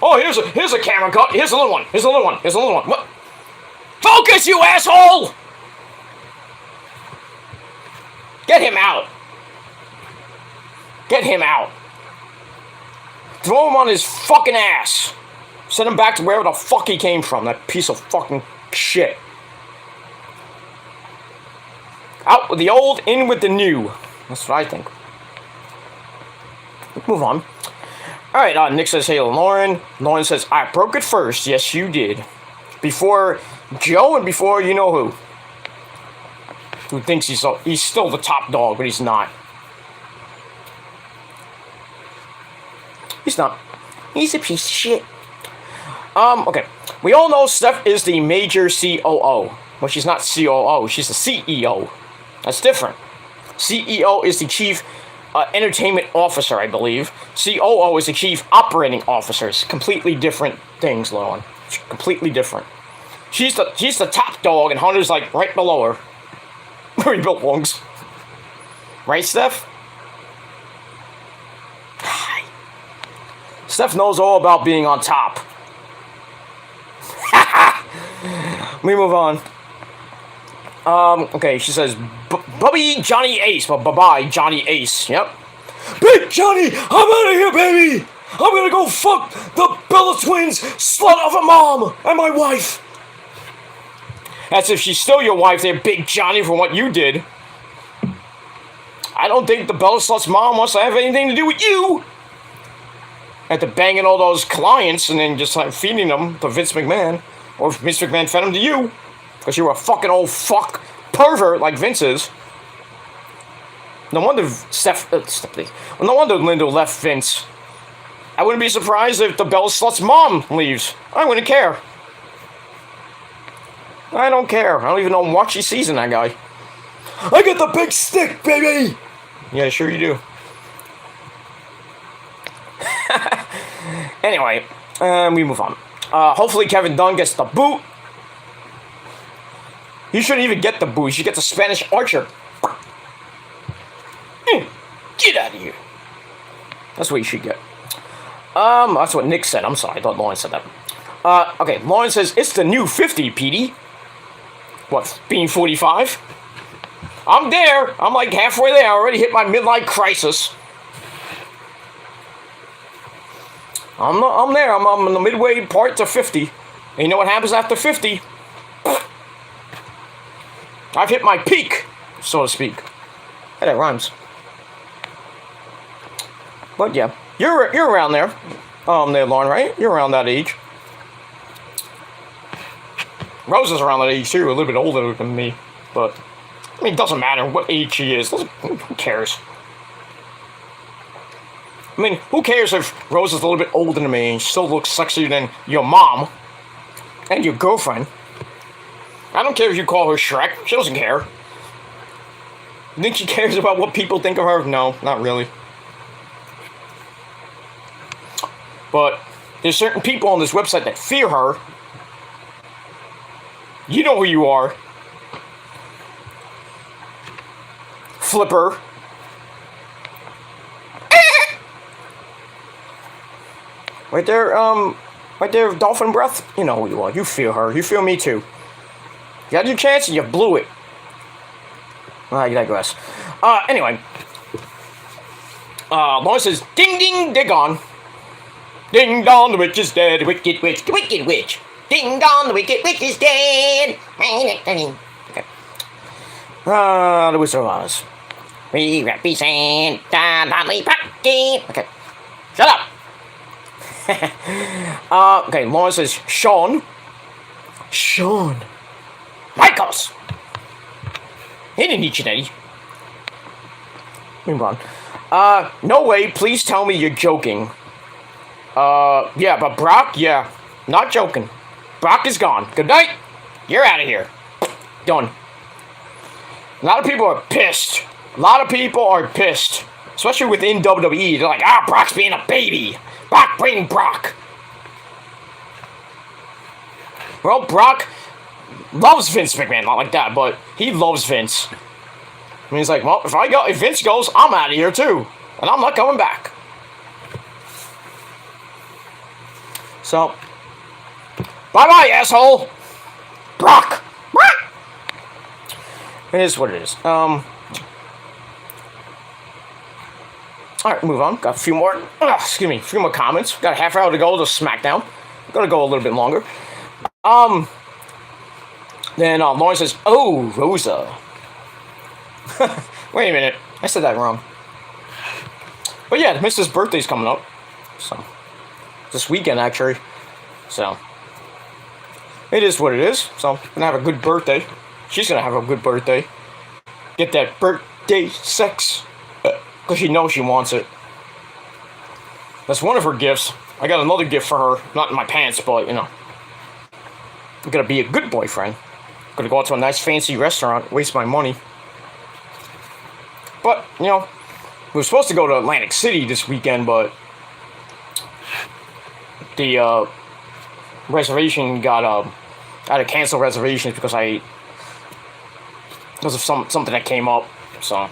Oh, here's a camera cut. Here's a little one. What? Focus, you asshole! Get him out. Throw him on his fucking ass. Send him back to wherever the fuck he came from. That piece of fucking shit. Out with the old, in with the new. That's what I think. Move on. Alright, Nick says, hey, Lauren. Lauren says, I broke it first. Yes, you did. Before Joe and before you know who. Who thinks he's still the top dog, but he's not. He's not. He's a piece of shit. Okay. We all know Steph is the major COO. Well, she's not COO. She's the CEO. That's different. CEO is the chief entertainment officer, I believe. COO is the chief operating officer. It's completely different things, Lauren. Completely different. She's the top dog, and Hunter's like right below her. Where he belongs. Right, Steph? Steph knows all about being on top. We move on. Okay, she says, Bubby Johnny Ace. Well, bye-bye, Johnny Ace. Yep. Big Johnny, I'm out of here, baby. I'm gonna go fuck the Bella Twins, slut of a mom, and my wife. As if she's still your wife there, Big Johnny, for what you did. I don't think the Bella Slut's mom wants to have anything to do with you. After banging all those clients and then just like feeding them to Vince McMahon. Or if Vince McMahon fed them to you. Because you were a fucking old fuck pervert like Vince is. No wonder no wonder Linda left Vince. I wouldn't be surprised if the Bella Slut's mom leaves. I wouldn't care. I don't care. I don't even know what she sees in that guy. I got the big stick, baby! Yeah, sure you do. Anyway, we move on. Hopefully Kevin Dunn gets the boot. He shouldn't even get the boot. He should get the Spanish Archer. Get out of here. That's what you should get. That's what Nick said. I'm sorry. I thought Lauren said that. Okay, Lauren says, it's the new 50, Petey. What, being 45? I'm there. I'm like halfway there. I already hit my midlife crisis. I'm there. I'm in the midway part to 50. And you know what happens after 50? I've hit my peak, so to speak. Hey, that rhymes. But yeah, you're around there. There, Lauren, right? You're around that age. Rose is around that age too, a little bit older than me. But I mean, it doesn't matter what age she is. Who cares? I mean, who cares if Rose is a little bit older than me and still looks sexier than your mom and your girlfriend? I don't care if you call her Shrek. She doesn't care. You think she cares about what people think of her? No, not really. But there's certain people on this website that fear her. You know who you are. Flipper. Right there, Dolphin Breath. You know who you are. You feel her. You feel me too. You had your chance and you blew it. I digress. Anyway. Lauren says, ding ding, dig on. Ding dong, the witch is dead. Wicked witch, the wicked witch. Ding dong, the wicked witch is dead. Okay. The Wizard of Oz. We represent the Lonely Pocket. Okay. Shut up. Okay, Lauren says, Sean. Michaels. He didn't eat you, Eddie. Move on. No way, please tell me you're joking. Yeah, but Brock, yeah. Not joking. Brock is gone. Good night. You're out of here. Done. A lot of people are pissed. Especially within WWE. They're like, Brock's being a baby. Brock, bring Brock. Well, Brock loves Vince McMahon. Not like that, but he loves Vince. And he's like, well, if Vince goes, I'm out of here too. And I'm not coming back. So, bye-bye, asshole. Brock. It is what it is. Alright, move on. Got a few more, few more comments. Got a half hour to go to SmackDown. Gonna go a little bit longer. Then Lauren says, oh, Rosa. Wait a minute. I said that wrong. But yeah, Mrs. birthday's coming up. So, this weekend, actually. So, it is what it is. So, gonna have a good birthday. She's gonna have a good birthday. Get that birthday sex. Because she knows she wants it. That's one of her gifts. I got another gift for her. Not in my pants, but, you know. I'm gonna be a good boyfriend. Gonna go out to a nice fancy restaurant. Waste my money. But, you know. We were supposed to go to Atlantic City this weekend, but the reservation got I had to cancel reservations because of something that came up. So,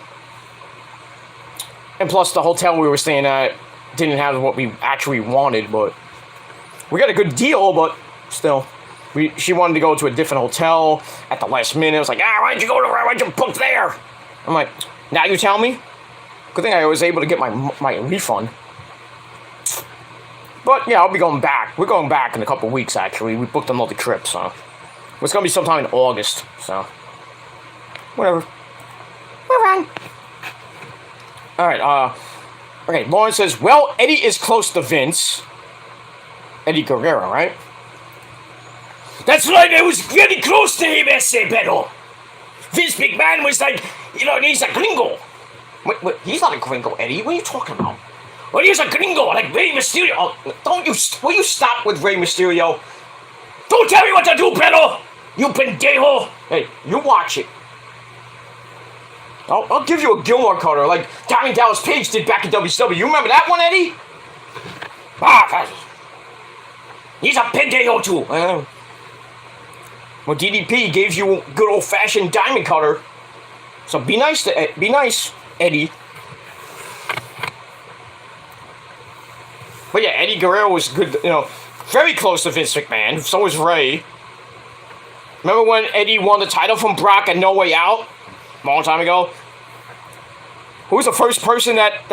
and plus the hotel we were staying at didn't have what we actually wanted, but we got a good deal. But still, she wanted to go to a different hotel at the last minute. I was like, why'd you book there? I'm like, now you tell me. Good thing I was able to get my refund. But yeah, I'll be going back. We're going back in a couple of weeks, actually. We booked another trip, so it's gonna be sometime in August. So whatever. We're on. All right. Okay. Lauren says, "Well, Eddie is close to Vince. Eddie Guerrero, right? That's right. I was very close to him, ese pedo. Vince McMahon was like, he's a gringo." Wait, he's not a gringo, Eddie. What are you talking about? Well, he's a gringo, like Rey Mysterio. Oh, will you stop with Rey Mysterio? Don't tell me what to do, pedo! You pendejo! Hey, you watch it. I'll give you a Gilmore cutter, like Diamond Dallas Page did back in WCW. You remember that one, Eddie? He's a pendejo, too. Well, DDP gave you a good old-fashioned diamond cutter. So be nice, Eddie. But yeah, Eddie Guerrero was good, very close to Vince McMahon. So was Ray. Remember when Eddie won the title from Brock at No Way Out? A long time ago? Who was the first person that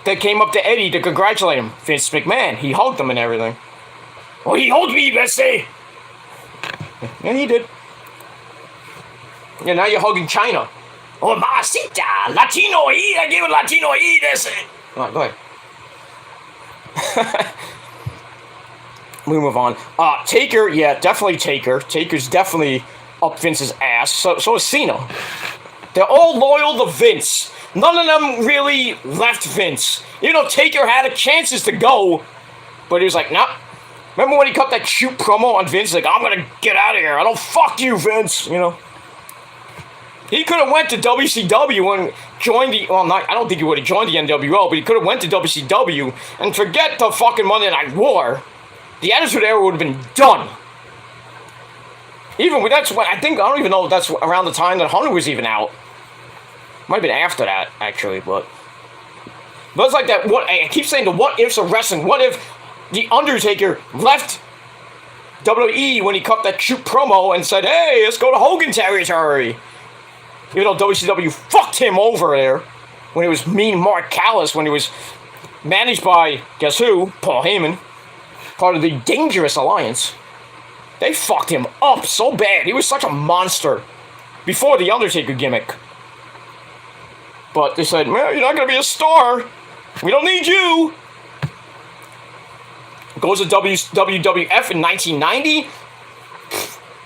came up to Eddie to congratulate him? Vince McMahon. He hugged him and everything. Well, he hugged me, let's say. Yeah, he did. Yeah, now you're hugging China. Oh, Masita, Latino E, I give it Latino E, this. All right, go ahead. We move on. Taker, yeah, definitely Taker. Taker's definitely up Vince's ass. So is Cena. They're all loyal to Vince. None of them really left Vince. You know, Taker had chances to go, but he was like, nah. Remember when he cut that cute promo on Vince? Like, I'm gonna get out of here. I don't fuck you, Vince. You know. He could have went to WCW and joined the. Well, not. I don't think he would have joined the NWO, but he could have went to WCW and forget the fucking Monday Night War. The Attitude Era would have been done. Even with that's what I think. I don't even know if that's around the time that Hunter was even out. Might have been after that, actually, but it's like that. What I keep saying, the what ifs of wrestling. What if The Undertaker left WWE when he cut that cute promo and said, "Hey, let's go to Hogan territory." Even though WCW fucked him over there when he was Mean Mark Callis, when he was managed by guess who? Paul Heyman, part of the Dangerous Alliance. They fucked him up so bad. He was such a monster before the Undertaker gimmick. But they said, "Man, you're not going to be a star. We don't need you." Goes to WWF in 1990.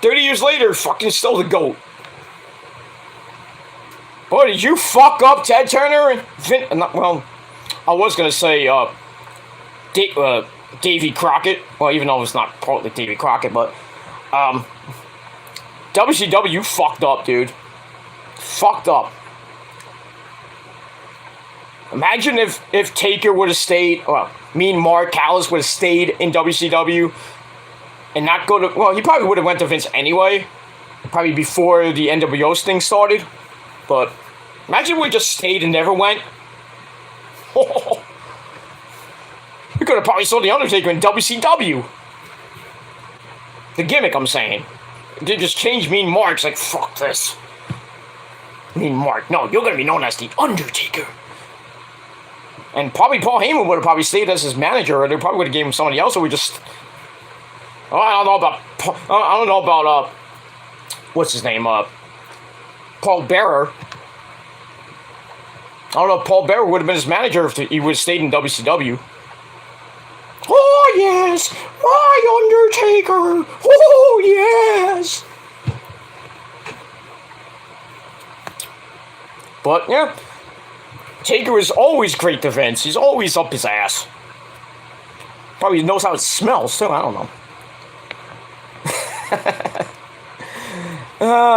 30 years later, fucking still the GOAT. Boy, did you fuck up Ted Turner and well, I was going to say Davy Crockett. Well, even though it's not partly Davy Crockett, but WCW fucked up, dude. Fucked up. Imagine if Taker would have stayed, well, Mean Mark Callis would have stayed in WCW and not go to, well, he probably would have went to Vince anyway, probably before the NWO thing started, but imagine if we just stayed and never went. We could have probably saw The Undertaker in WCW. The gimmick, I'm saying. They just changed Mean Mark's like, fuck this. Mean Mark, no, you're going to be known as The Undertaker. And probably Paul Heyman would have probably stayed as his manager, or they probably would have gave him somebody else, or we just... Oh, I don't know about, what's his name, Paul Bearer. I don't know if Paul Bearer would have been his manager if he would have stayed in WCW. Oh, yes! My Undertaker! Oh, yes! But, yeah... Taker is always great to Vince. He's always up his ass. Probably knows how it smells, too. I don't know.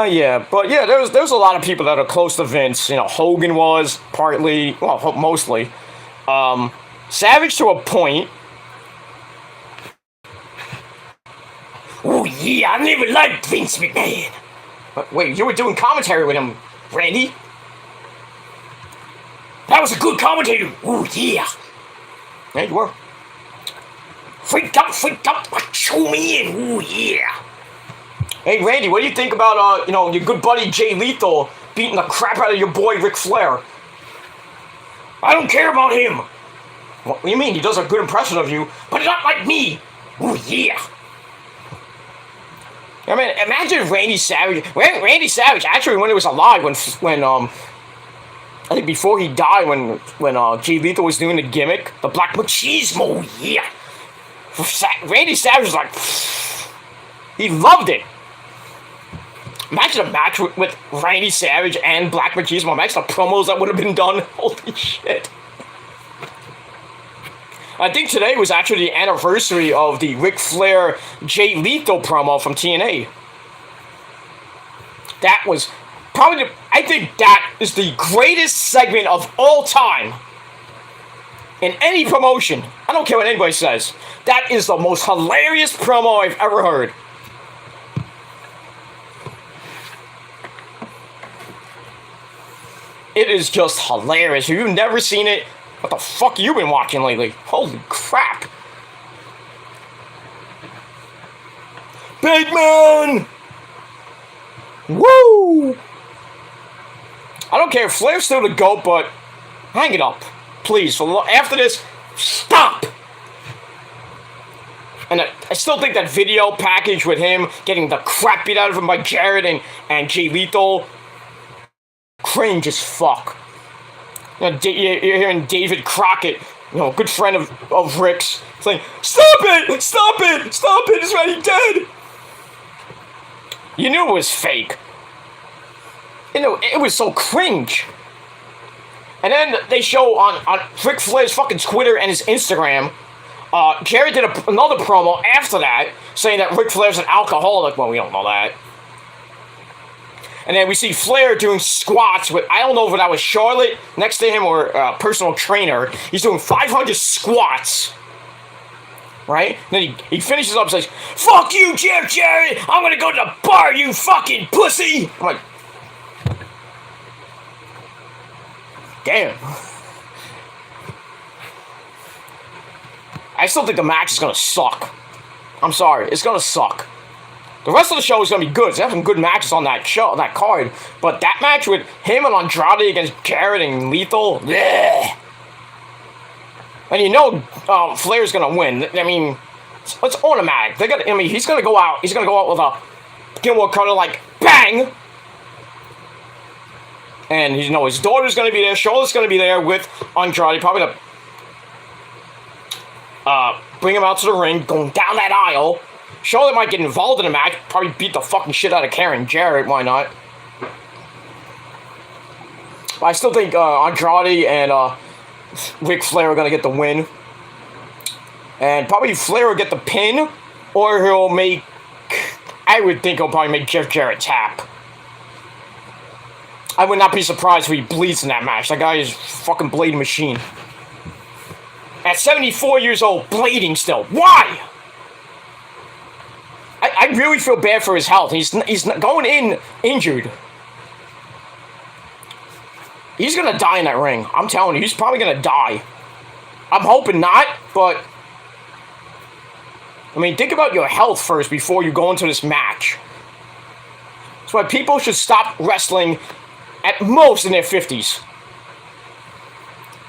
Yeah. But, yeah, there's a lot of people that are close to Vince. You know, Hogan was, partly, well, mostly. Savage to a point. Oh, yeah, I never liked Vince McMahon. But wait, you were doing commentary with him, Randy? That was a good commentator. Oh, yeah. Yeah, you were. Freaked up. Show me in. Oh, yeah. Hey, Randy, what do you think about, your good buddy Jay Lethal beating the crap out of your boy Ric Flair? I don't care about him. What do you mean? He does a good impression of you, but not like me. Oh, yeah. I mean, imagine if Randy Savage, actually, when he was alive, when I think before he died, when Jay Lethal was doing the gimmick, the Black Machismo, yeah. Randy Savage was like, he loved it. Imagine a match with Randy Savage and Black Machismo. Imagine the promos that would have been done. Holy shit. I think today was actually the anniversary of the Ric Flair Jay Lethal promo from TNA. That was probably, I think that is the greatest segment of all time. In any promotion. I don't care what anybody says. That is the most hilarious promo I've ever heard. It is just hilarious. If you've never seen it, what the fuck have you been watching lately? Holy crap. Big man! Woo! I don't care if Flair's still the GOAT, but hang it up. Please, after this, stop! And I still think that video package with him getting the crap beat out of him by Jarrett and Jay Lethal, cringe as fuck. You know, you're hearing David Crockett, good friend of Rick's, saying, "Stop it! Stop it! Stop it! It's already dead!" You knew it was fake. It was so cringe. And then they show on Ric Flair's fucking Twitter and his Instagram, Jarrett did another promo after that, saying that Ric Flair's an alcoholic. Well, we don't know that. And then we see Flair doing squats with, I don't know if that was Charlotte next to him or a personal trainer. He's doing 500 squats. Right? And then he finishes up and says, "Fuck you, Jeff Jarrett! I'm gonna go to the bar, you fucking pussy!" I'm like, damn. I still think the match is gonna suck. I'm sorry, it's gonna suck. The rest of the show is gonna be good. They have some good matches on that show, on that card. But that match with him and Andrade against Jarrett and Lethal, bleh. And Flair's gonna win. I mean, it's automatic. He's gonna go out. He's gonna go out with a Gilmore Cutter like bang. And his daughter's gonna be there. Charlotte's gonna be there with Andrade, probably to bring him out to the ring, going down that aisle. Charlotte might get involved in the match, probably beat the fucking shit out of Karen Jarrett. Why not? But I still think Andrade and Ric Flair are gonna get the win, and probably Flair will get the pin, or I would think he'll probably make Jeff Jarrett tap. I would not be surprised if he bleeds in that match. That guy is a fucking blading machine. At 74 years old, bleeding still. Why? I really feel bad for his health. He's going in injured. He's gonna die in that ring. I'm telling you, he's probably gonna die. I'm hoping not, but I mean, think about your health first before you go into this match. That's why people should stop wrestling at most in their 50s.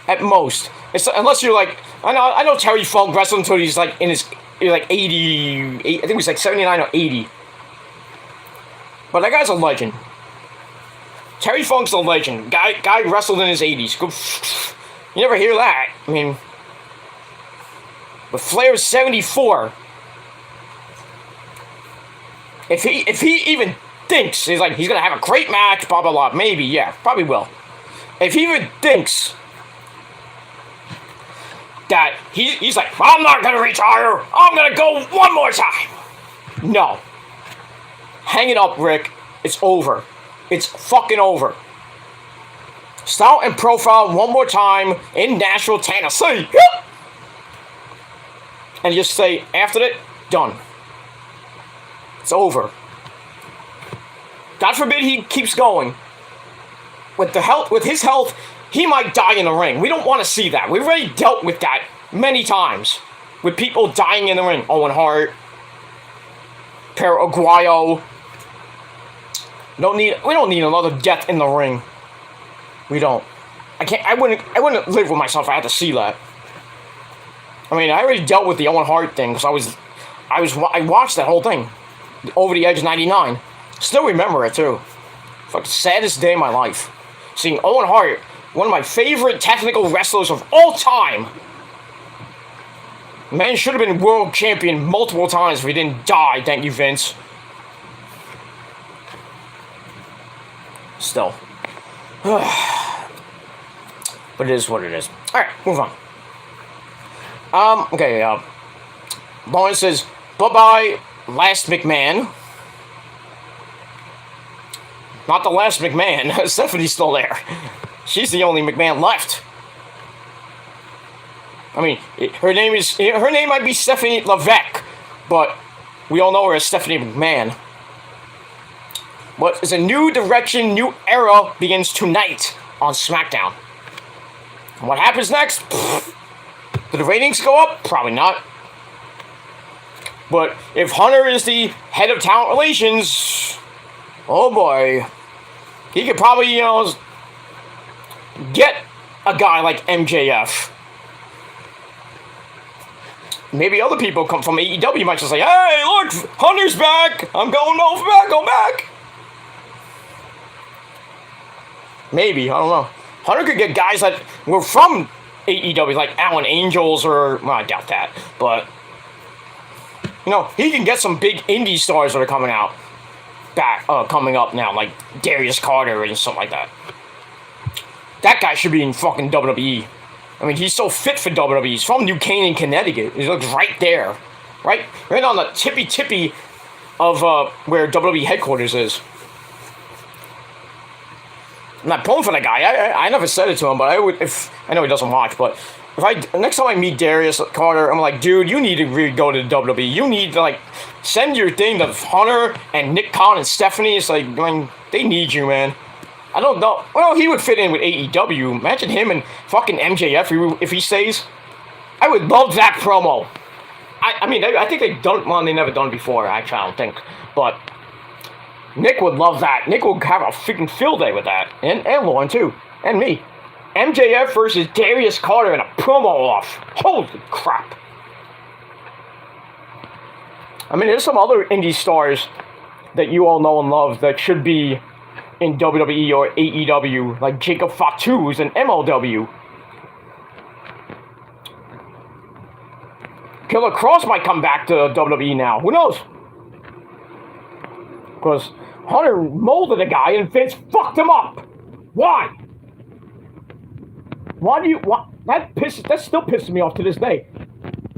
At most. Unless you're like, I know Terry Funk wrestled until he's like in his 80, I think he was like 79 or 80. But that guy's a legend. Terry Funk's a legend. Guy wrestled in his 80s. You never hear that. I mean, but Flair's 74. If he even thinks he's gonna have a great match, blah blah blah, maybe, yeah, probably will. If he even thinks that he's like, "I'm not gonna retire, I'm gonna go one more time." No. Hang it up, Rick. It's over. It's fucking over. Start and profile one more time in Nashville, Tennessee. And just say, after that, done. It's over. God forbid he keeps going. With his health, he might die in the ring. We don't want to see that. We've already dealt with that many times. With people dying in the ring. Owen Hart. Aguayo. We don't need another death in the ring. We don't. I wouldn't live with myself if I had to see that. I mean, I already dealt with the Owen Hart thing because I watched that whole thing. Over the Edge 99. Still remember it too. Fucking saddest day of my life. Seeing Owen Hart, one of my favorite technical wrestlers of all time. Man should have been world champion multiple times if he didn't die. Thank you, Vince. Still. But it is what it is. Alright, move on. Okay, Lauren says, "Bye-bye, last McMahon." Not the last McMahon. Stephanie's still there. She's the only McMahon left. I mean, her name might be Stephanie Levesque, but we all know her as Stephanie McMahon. But it's a new direction, new era begins tonight on SmackDown. And what happens next? Do the ratings go up? Probably not. But if Hunter is the head of talent relations, oh boy, he could probably, get a guy like MJF. Maybe other people come from AEW might just say, "Hey, look, Hunter's back. I'm going back. Maybe, I don't know. Hunter could get guys that were from AEW, like Alan Angels, or well, I doubt that, but you know, he can get some big indie stars that are coming up now, like Darius Carter and something like that. That guy should be in fucking WWE. I mean, he's so fit for WWE. He's from New Canaan, Connecticut. He looks right there, right on the tippy of where WWE headquarters is. I'm not pulling for that guy. I never said it to him, but I would if I know he doesn't watch. But if next time I meet Darius Carter, I'm like, dude, you need to really go to the WWE. You need to like send your thing to Hunter and Nick Khan and Stephanie. It's like, I mean, they need you, man. I don't know. Well, he would fit in with AEW. Imagine him and fucking MJF if he stays. I would love that promo. I mean, I think they never done it before. Actually, I don't think, but. Nick would love that. Nick would have a freaking field day with that. And Lauren, too. And me. MJF versus Darius Carter in a promo off. Holy crap. I mean, there's some other indie stars that you all know and love that should be in WWE or AEW, like Jacob Fatu's and MLW. Killer Kross might come back to WWE now. Who knows? Because Hunter molded a guy and Vince fucked him up. Why? Why do you... That still pisses me off to this day.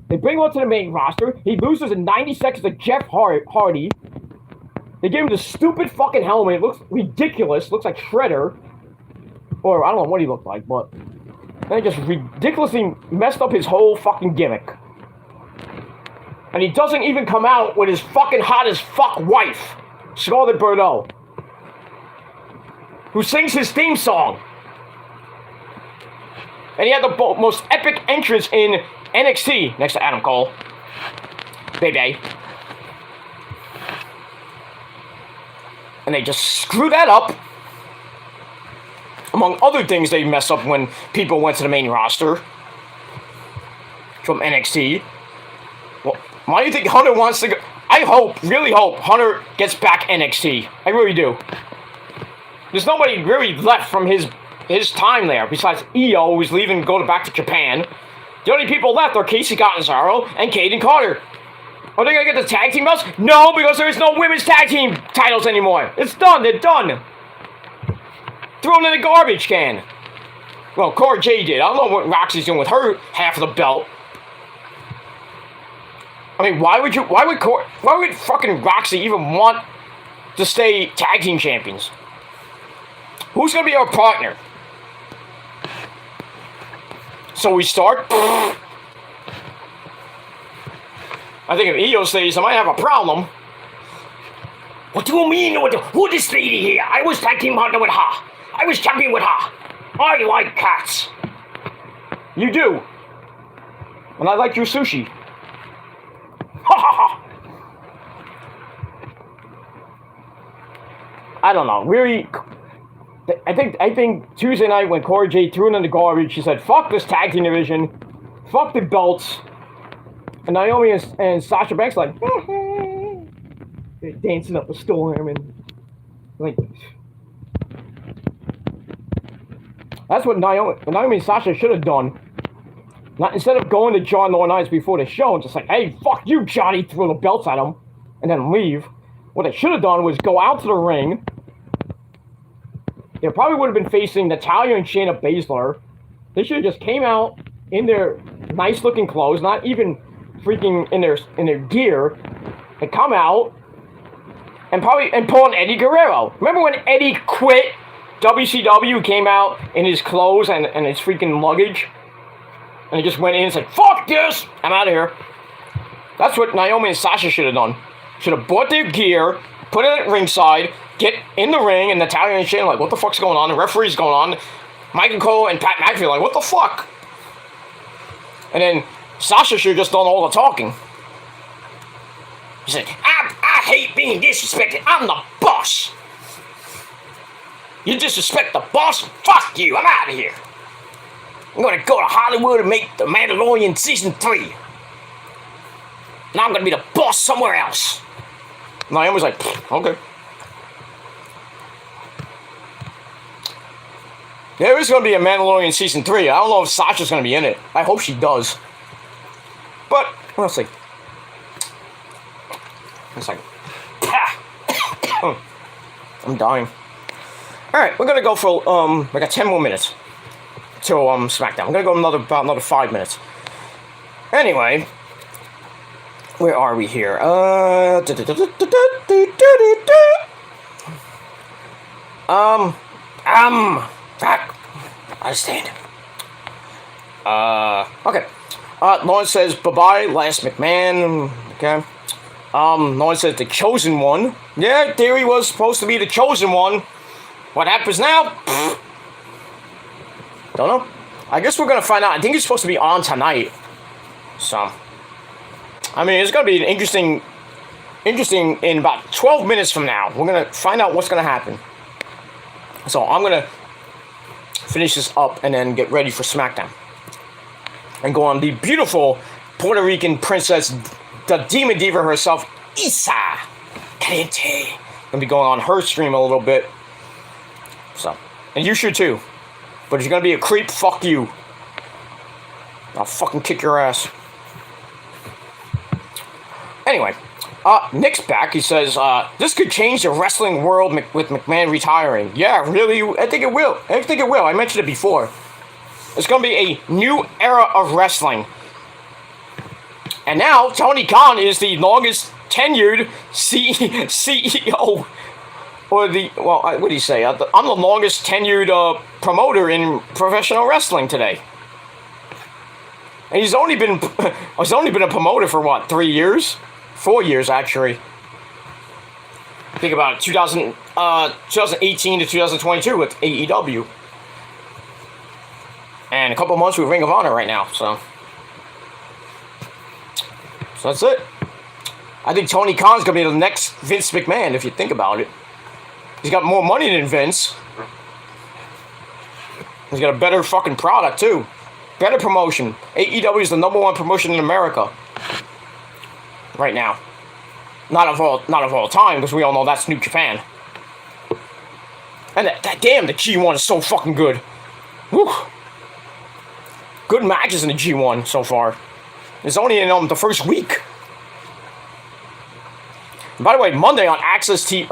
They bring him onto the main roster. He loses in 90 seconds to Jeff Hardy. They give him the stupid fucking helmet. It looks ridiculous. Looks like Shredder. Or I don't know what he looked like, but... They just ridiculously messed up his whole fucking gimmick. And he doesn't even come out with his fucking hot as fuck wife. Scarlett Bordeaux, who sings his theme song. And he had the most epic entrance in NXT next to Adam Cole. Baby. And they just screw that up. Among other things they messed up when people went to the main roster from NXT. Well, why do you think Hunter wants to go? I really hope, Hunter gets back NXT. I really do. There's nobody really left from his time there, besides Io, who's leaving to go back to Japan. The only people left are Casey Catanzaro and Caden Carter. Are they going to get the tag team belts? No, because there is no women's tag team titles anymore. It's done. They're done. Thrown in the garbage can. Well, Cora Jade did. I don't know what Roxy's doing with her half of the belt. I mean, why would fucking Roxy even want to stay tag team champions? Who's gonna be our partner? So we start. I think if Io stays, I might have a problem. What do you mean? Who is this lady here? I was tag team partner with her. I was champion with her. I like cats. You do. And I like your sushi. I don't know. Really, I think Tuesday night when Cora Jade threw it in the garbage, she said, "Fuck this tag team division, fuck the belts," and Naomi and Sasha Banks like they're dancing up a storm and like that's what Naomi and Sasha should have done. Not instead of going to John Laurinaitis before the show and just like, "Hey, fuck you, Johnny," throw the belts at him and then leave. What they should have done was go out to the ring. They probably would have been facing Natalya and Shayna Baszler. They should have just came out in their nice-looking clothes, not even freaking in their gear, and come out and pull an Eddie Guerrero. Remember when Eddie quit WCW, came out in his clothes and his freaking luggage, and he just went in and said, "Fuck this! I'm out of here." That's what Naomi and Sasha should have done. Should have bought their gear, put it at ringside, get in the ring, and Natalya and Shane like, "What the fuck's going on?" The referee's going on. Michael Cole and Pat McAfee like, "What the fuck?" And then Sasha should have just done all the talking. He said, I hate being disrespected. I'm the boss. You disrespect the boss? Fuck you. I'm out of here. I'm going to go to Hollywood and make The Mandalorian Season 3. And I'm going to be the boss somewhere else. Naomi's like, okay. There is going to be a Mandalorian season 3. I don't know if Sasha's going to be in it. I hope she does. But we'll see. One second. I'm dying. Alright, we're gonna go for we got 10 more minutes till SmackDown. I'm gonna go about another 5 minutes. Anyway, where are we here? Fuck. I stand. Okay. Lawrence says bye-bye, last McMahon. Okay. Lawrence says the chosen one. Yeah, Theory was supposed to be the chosen one. What happens now? Don't know. I guess we're gonna find out. I think it's supposed to be on tonight. So, I mean, it's gonna be an interesting in about 12 minutes from now. We're gonna find out what's gonna happen. So I'm gonna finish this up and then get ready for SmackDown. And go on the beautiful Puerto Rican princess, the Demon Diva herself, Isa Caliente. Gonna be going on her stream a little bit. So, and you should too. But if you're gonna be a creep, fuck you. I'll fucking kick your ass. Anyway, Nick's back. He says, this could change the wrestling world with McMahon retiring. Yeah, really? I think it will. I mentioned it before. It's gonna be a new era of wrestling. And now, Tony Khan is the longest tenured CEO. Or what did he say? I'm the longest tenured promoter in professional wrestling today. And he's only been a promoter for what, 3 years? 4 years, actually. Think about it, 2018 to 2022 with AEW. And a couple months with Ring of Honor right now, so that's it. I think Tony Khan's gonna be the next Vince McMahon, if you think about it. He's got more money than Vince. He's got a better fucking product, too. Better promotion. AEW is the #1 promotion in America. Right now. Not of all time, because we all know that's New Japan. And that damn, the G1 is so fucking good. Whew. Good matches in the G1 so far. It's only in the first week. And by the way, Monday on Access TV,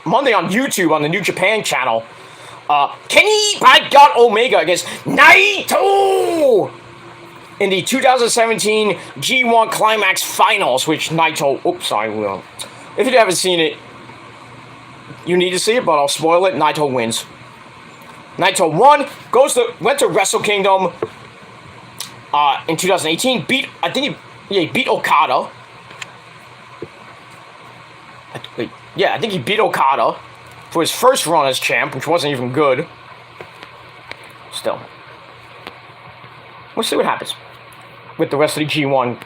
Monday on YouTube on the New Japan channel, Kenny by God Omega against Naito in the 2017 G1 Climax Finals, which Naito. Oops, sorry. If you haven't seen it, you need to see it, but I'll spoil it. Naito wins. Naito won. Went to Wrestle Kingdom. In 2018, beat Okada. I think he beat Okada for his first run as champ, which wasn't even good. Still. We'll see what happens with the rest of the G1.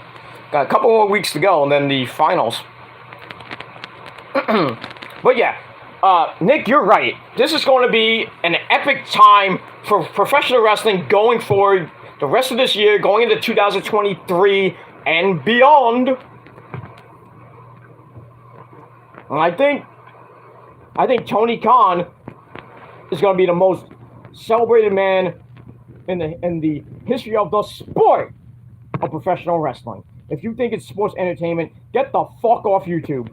Got a couple more weeks to go, and then the finals. But yeah, Nick, you're right. This is going to be an epic time for professional wrestling going forward. The rest of this year, going into 2023 and beyond. And I think Tony Khan is going to be the most celebrated man in the history of the sport of professional wrestling. If you think it's sports entertainment, get the fuck off YouTube.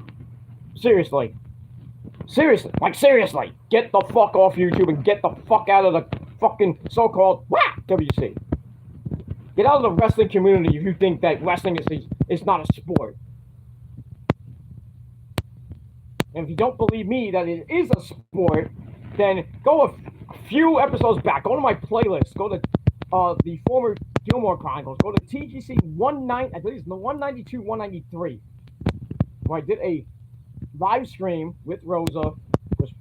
Seriously. Seriously. Get the fuck off YouTube and get the fuck out of the fucking so-called WC. Get out of the wrestling community if you think that wrestling is not a sport. And if you don't believe me that it is a sport, then go a few episodes back. Go to my playlist. Go to the former Gilmore Chronicles. Go to TGC 19, I believe it's 192, 193. Where I did a live stream with Rosa,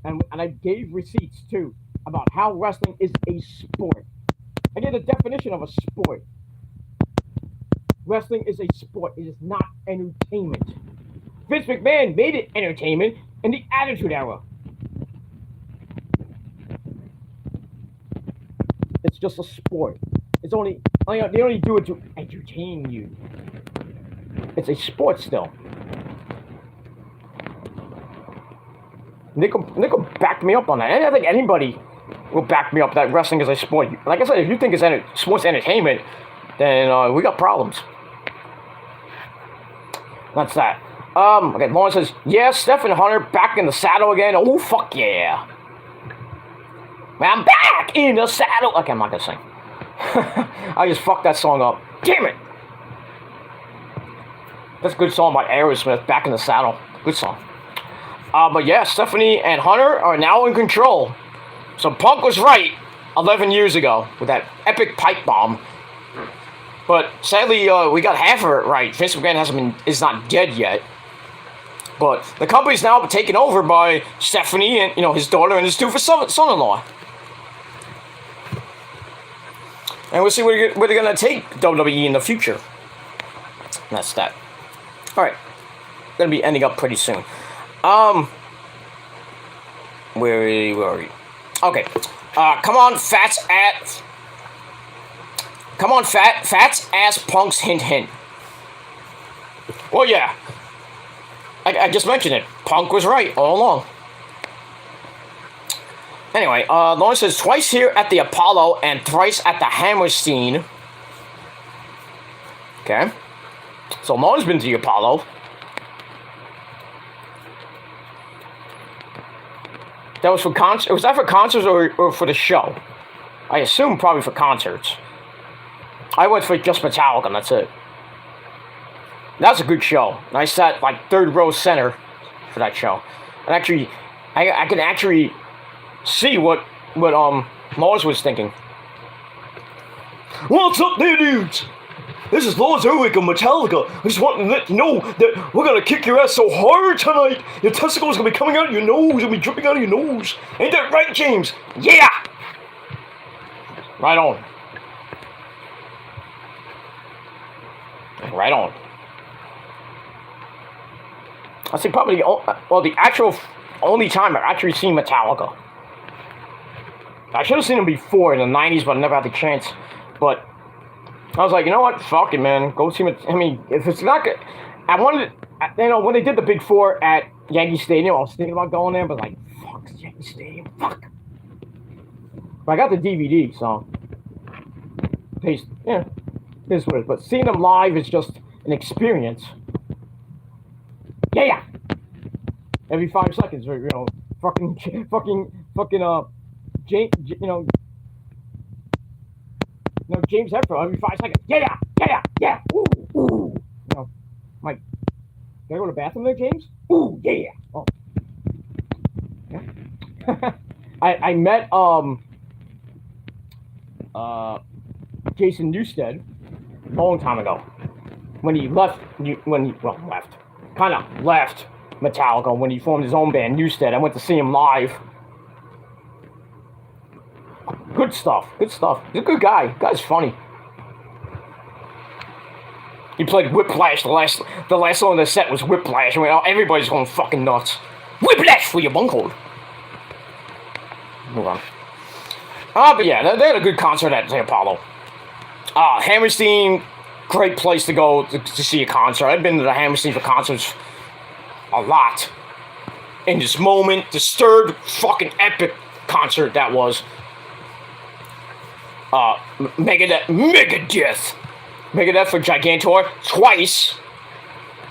and I gave receipts too about how wrestling is a sport. I gave the definition of a sport. Wrestling is a sport. It is not entertainment. Vince McMahon made it entertainment in the Attitude Era. It's just a sport. They only do it to entertain you. It's a sport still. Nick will back me up on that. I don't think anybody will back me up that wrestling is a sport. Like I said, if you think it's sports entertainment, then we got problems. That's that. Okay, Lauren says, yeah, Stephen Hunter back in the saddle again. Oh, fuck yeah. I'm back in the saddle. Okay, I'm not gonna sing. I just fucked that song up. Damn it. That's a good song by Aerosmith, Back in the Saddle. Good song. But yeah, Stephanie and Hunter are now in control. So Punk was right 11 years ago with that epic pipe bomb. But sadly, we got half of it right. Vince McMahon is not dead yet. But the company's now taken over by Stephanie and his daughter and his two son-in-law. And we'll see where they're gonna take WWE in the future. And that's that. All right, gonna be ending up pretty soon. Where are we? Okay. Come on, fats ass punks, hint hint. Well, yeah. I just mentioned it. Punk was right all along. Anyway, Lawrence says twice here at the Apollo and thrice at the Hammerstein. Okay. So Lawrence been to the Apollo. That was for concerts. Was that for concerts or for the show? I assume probably for concerts. I went for just Metallica and that's it. That's a good show. And I sat like third row center for that show. And actually, I can actually see what Lars was thinking. What's up there, dudes? This is Lars Ulrich of Metallica. I just want to let you know that we're gonna kick your ass so hard tonight. Your testicles gonna be coming out of your nose. It'll be dripping out of your nose. Ain't that right, James? Yeah! Right on. Right on. I think probably the actual only time I've actually seen Metallica. I should have seen them before in the 90s, but I never had the chance. But I was like, you know what? Fuck it, man. Go see it. I mean, if it's not good, I wanted, when they did the Big Four at Yankee Stadium, I was thinking about going there, but like, fuck, it's Yankee Stadium, fuck. But I got the DVD, so it is what it is. But seeing them live is just an experience. Yeah. Every 5 seconds, fucking, James, James Hetfield every 5 seconds. Yeah. Ooh. Mike, can I go to the bathroom there, James? Ooh, yeah. Oh. Yeah. I met Jason Newsted a long time ago when he left Metallica when he formed his own band, Newsted. I went to see him live. Good stuff. He's a good guy. Guy's funny. He played Whiplash. The last song on the set was Whiplash. I mean, everybody's going fucking nuts. Whiplash for your bunghole. Move on. But yeah, they had a good concert at the Apollo. Hammerstein, great place to go to see a concert. I've been to the Hammerstein for concerts a lot. In this moment, disturbed, fucking epic concert that was. Megadeth for Gigantor twice.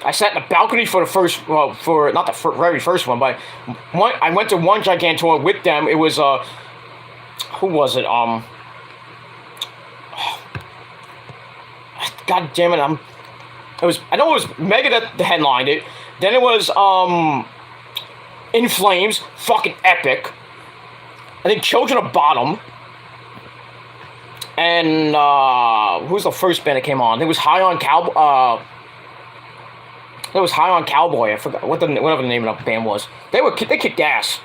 I sat in the balcony for the first, not the very first one, but I went to one Gigantor with them. It was who was it? God damn it! I know it was Megadeth that headlined it. Then it was In Flames, fucking epic. I think Children of Bodom. And who's the first band that came on? It was High on Cowboy. I forgot whatever the name of the band was. They kicked ass.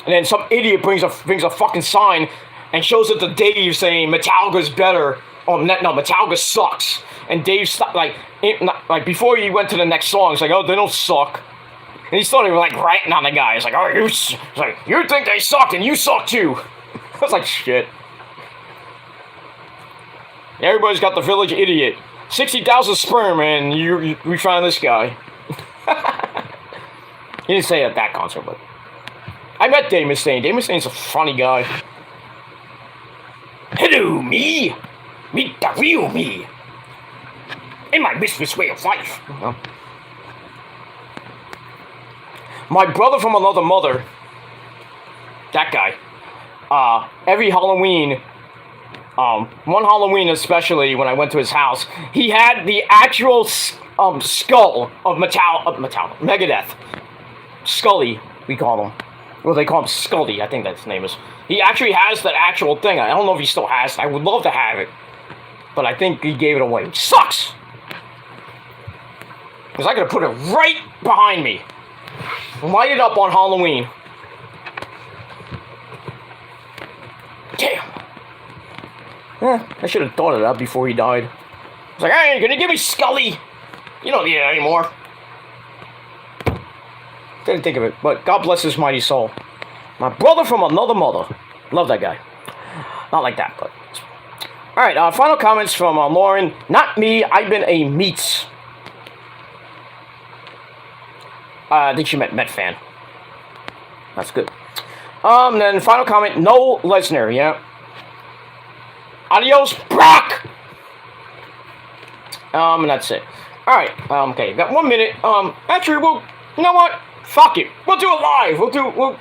And then some idiot brings a fucking sign and shows it to Dave saying Metallica's better. Oh no, Metallica sucks. And Dave like before he went to the next song, he's like, oh, they don't suck. And he started like ratting on the guy. He's like, oh, you think they suck and you suck too. I was like, shit. Everybody's got the village idiot. 60,000 sperm, and we find this guy. He didn't say it at that concert, but I met Dave Mustaine. Dave Mustaine's a funny guy. Hello, me. Meet the real me. In my misfit way of life. My brother from another mother. That guy. Every Halloween, one Halloween especially, when I went to his house, he had the actual skull of Megadeth. Scully, we call him. Well, they call him Scully, I think that's his name is. He actually has that actual thing. I don't know if he still has it. I would love to have it. But I think he gave it away, which sucks. Because I could have put it right behind me. Light it up on Halloween. Damn. I should have thought of that before he died. I was like, hey, you're gonna give me Scully? You don't need it anymore. Didn't think of it, but God bless his mighty soul. My brother from another mother. Love that guy. Not like that, but... Alright, final comments from Lauren. Not me, I've been a Meats. I think she meant Met fan. That's good. Then final comment, no Lesnar, yeah. Adios, Brock! And that's it. Alright, okay, got 1 minute. Actually, you know what? Fuck it. We'll do it live. We'll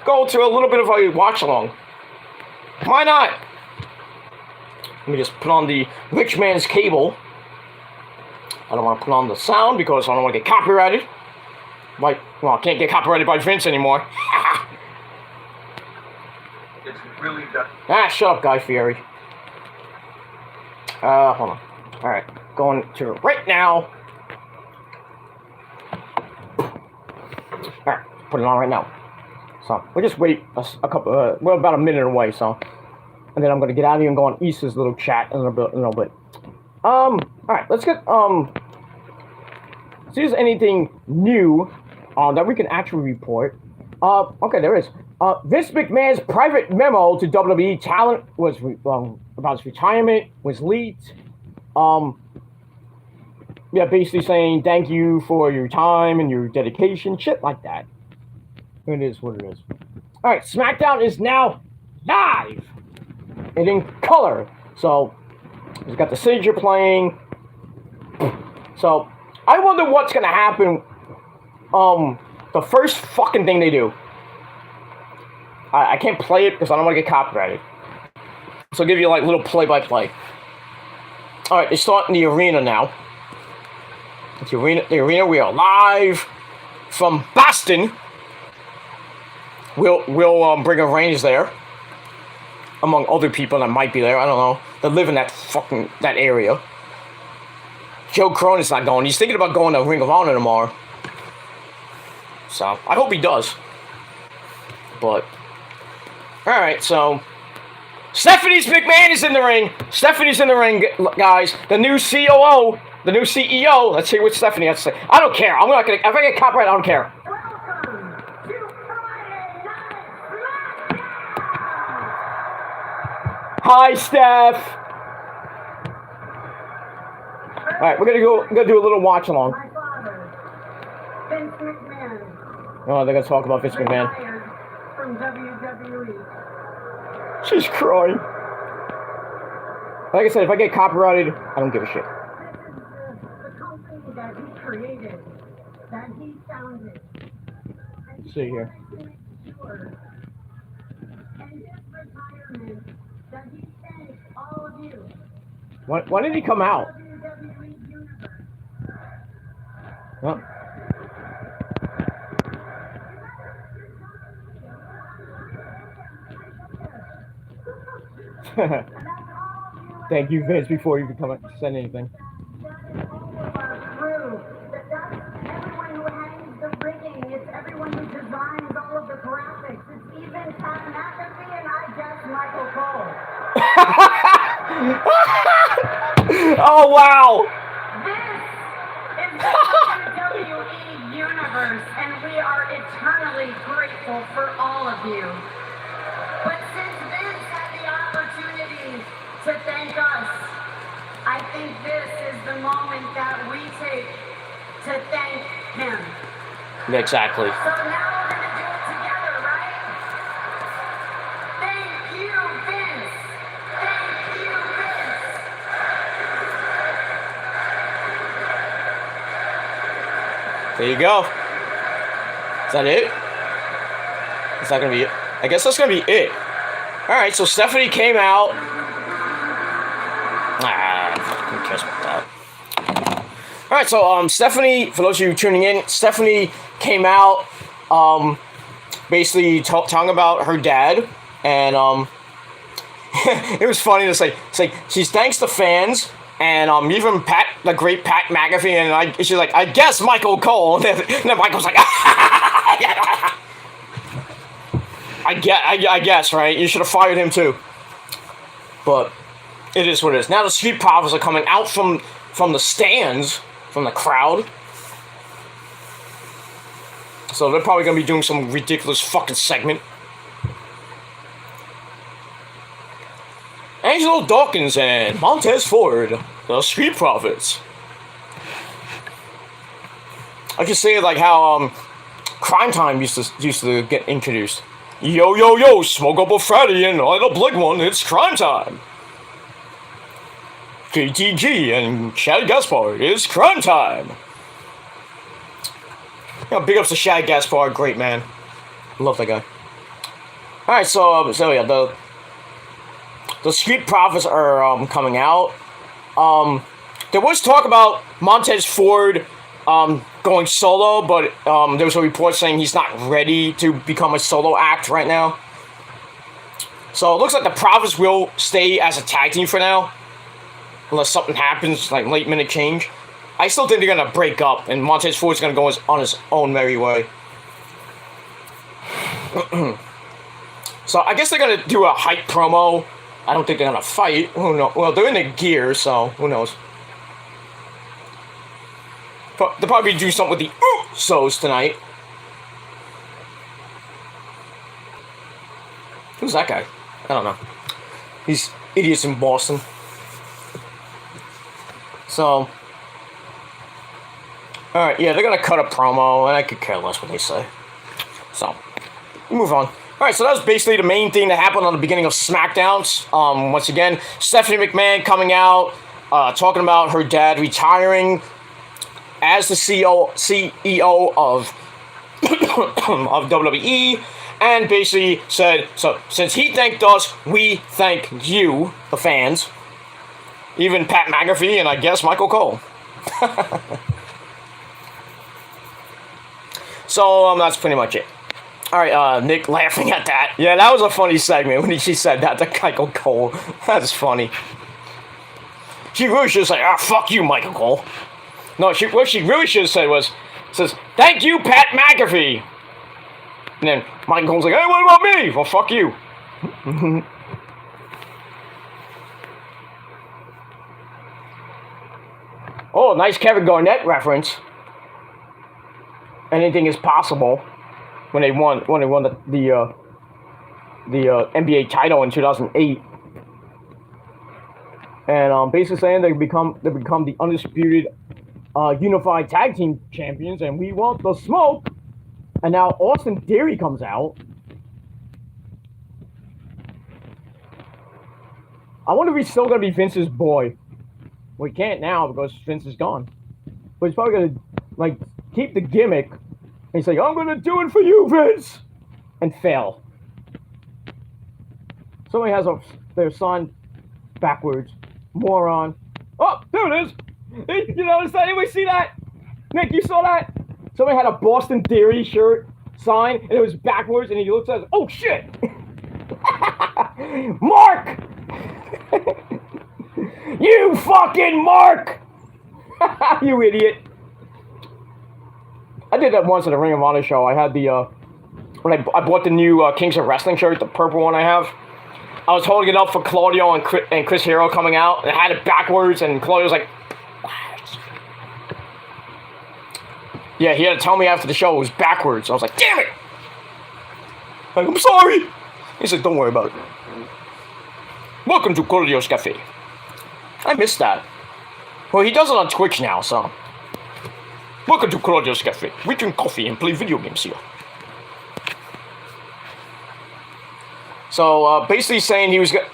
go to a little bit of a watch along. Why not? Let me just put on the rich man's cable. I don't want to put on the sound because I don't want to get copyrighted. Well, I can't get copyrighted by Vince anymore. It's really done. Shut up, Guy Fieri. Hold on. Alright, going to right now. Alright, put it on right now. So, we'll just wait a couple, we're about a minute away, so. And then I'm gonna get out of here and go on Issa's little chat in a little bit. Alright, let's get, see if there's anything new, that we can actually report. Okay, there is. Vince McMahon's private memo to WWE talent was, about his retirement was leaked. Yeah, basically saying thank you for your time and your dedication, shit like that. It is what it is. Alright, SmackDown is now live and in color. So, it's got the signature playing. So, I wonder what's gonna happen. The first fucking thing they do. I can't play it because I don't want to get copyrighted. So I'll give you like little play-by-play. Alright, they start in the arena now. It's the arena, we are live from Boston. We'll bring a Reigns there. Among other people that might be there, I don't know. That live in that area. Joe Cronin's not going. He's thinking about going to Ring of Honor tomorrow. So, I hope he does. But, alright, so... Stephanie McMahon is in the ring. Stephanie's in the ring, guys. The new COO, the new CEO. Let's see what Stephanie has to say. I don't care. I'm not gonna. If I get copyright, I don't care. Hi, Steph. All right, we're gonna do a little watch along. My father, Vince McMahon. Oh, they're gonna talk about Vince McMahon. From WWE. She's crying. Like I said, if I get copyrighted, I don't give a shit. This is the company that he created, that he founded. And See here. he wanted to make sure, in his retirement, that he thanked all of you. Why did he come out? WWE Universe. Huh? Thank you, Vince, before you can come and send anything. Everyone who hangs the rigging, it's everyone who designs all of the graphics, it's even Pat McAfee and I guess Michael Cole. Oh, wow! This is the WWE Universe, and we are eternally grateful for all of you. But since Vince had the opportunity to thank us, I think this is the moment that we take to thank him. Exactly. So now we're going to do it together, right? There you go. Is that it? Is that gonna be it? I guess that's gonna be it. Alright, so Stephanie came out. Who cares about that? Alright, so Stephanie, for those of you tuning in, Stephanie came out basically talking about her dad, and it was funny to say she thanks the fans, and even the great Pat McAfee, and she's like, I guess Michael Cole, and then Michael's like, I guess, right? You should have fired him too. But it is what it is. Now the Street Profits are coming out from the stands, from the crowd. So they're probably going to be doing some ridiculous fucking segment. Angelo Dawkins and Montez Ford, the Street Profits. I can say it like how Crime Time used to get introduced. Yo, yo, yo, Smoke Up a Fatty and I the Big One, it's Crime Time. KTG and Shad Gaspard, it's Crime Time. Yeah, big ups to Shad Gaspard, great man. Love that guy. Alright, so yeah, the Street Profits are coming out. There was talk about Montez Ford going solo, but there was a report saying he's not ready to become a solo act right now. So it looks like the Profits will stay as a tag team for now, unless something happens, like late minute change. I still think they're gonna break up, and Montez Ford's gonna go on his own merry way. So I guess they're gonna do a hype promo. I don't think they're gonna fight. Who knows? Well, they're in the gear, so who knows? They'll probably do something with the Usos tonight. Who's that guy? I don't know. These idiots in Boston. So, alright, yeah, they're gonna cut a promo, and I could care less what they say. So, move on. Alright, so that was basically the main thing that happened on the beginning of SmackDowns. Once again, Stephanie McMahon coming out, talking about her dad retiring as the CEO of of WWE, and basically said, so since he thanked us, we thank you, the fans. Even Pat McAfee and I guess Michael Cole. So that's pretty much it. Alright, Nick laughing at that. Yeah, that was a funny segment when she said that to Michael Cole. That's funny. She really should have said, fuck you, Michael Cole. No, what she really should have said says, thank you, Pat McAfee. And then Michael Cole's like, hey, what about me? Well, fuck you. Oh, nice Kevin Garnett reference. Anything is possible. When they won the NBA title in 2008, and basically saying they become the undisputed unified tag team champions, and we want the smoke. And now Austin Theory comes out. I wonder if he's still gonna be Vince's boy. We can't now because Vince is gone, but he's probably gonna keep the gimmick. And he's like, I'm gonna do it for you, Vince, and fail. Somebody has their son backwards. Moron. Oh, there it is. You notice that? Anybody see that? Nick, you saw that? Somebody had a Boston Theory shirt sign, and it was backwards, and he looks at it, oh shit! Mark! You fucking Mark! You idiot. I did that once at a Ring of Honor show. I had the, when I bought the new Kings of Wrestling shirt, the purple one I have. I was holding it up for Claudio and Chris Hero coming out, and I had it backwards, and Claudio was like, yeah, he had to tell me after the show it was backwards. I was like, damn it! I'm sorry! He said, don't worry about it. Welcome to Claudio's Cafe. I missed that. Well, he does it on Twitch now, so. Welcome to Claudio's Cafe. We drink coffee and play video games here. So, basically saying he was gonna...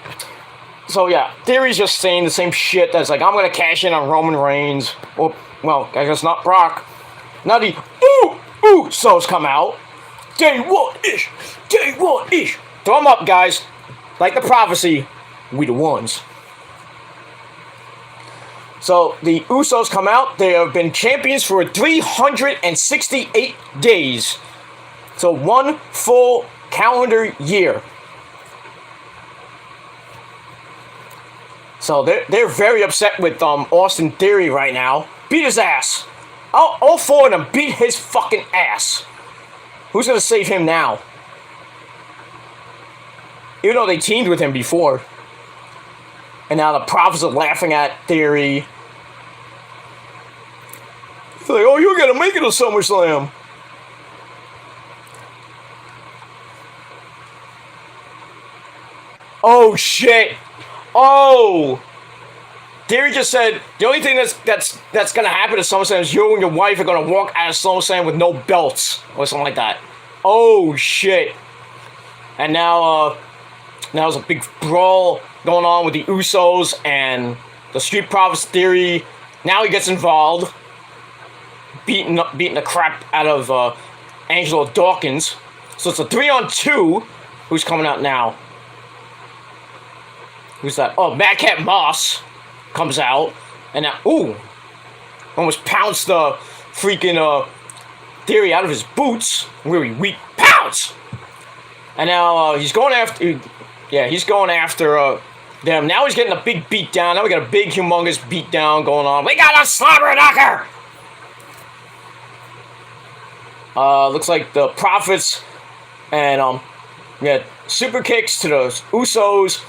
So, yeah, Theory's just saying the same shit that's like, I'm gonna cash in on Roman Reigns. Or, well, I guess not Brock. Now the Usos come out. Day one-ish. Day one-ish. Throw them up, guys. Like the prophecy, we the ones. So, the Usos come out. They have been champions for 368 days. So, 1 full calendar year. So, they're very upset with Austin Theory right now. Beat his ass. All 4 of them beat his fucking ass. Who's going to save him now? Even though they teamed with him before. And now the Prophets are laughing at Theory. They're like, oh, you're going to make it to SummerSlam. Oh, shit. Oh. Theory just said, the only thing that's going to happen at SummerSlam is you and your wife are going to walk out of SummerSlam with no belts. Or something like that. Oh, shit. And now there's a big brawl going on with the Usos and the Street Profits Theory. Now he gets involved. Beating the crap out of Angelo Dawkins. So it's a 3-on-2. Who's coming out now? Who's that? Oh, Madcap Moss comes out. And now, ooh. Almost pounced the freaking Theory out of his boots. Really weak pounce. And now he's going after... Yeah, he's going after them. Now he's getting a big beat down. Now we got a big, humongous beat down going on. We got a slobber knocker! Looks like the Prophets and we had super kicks to the Usos,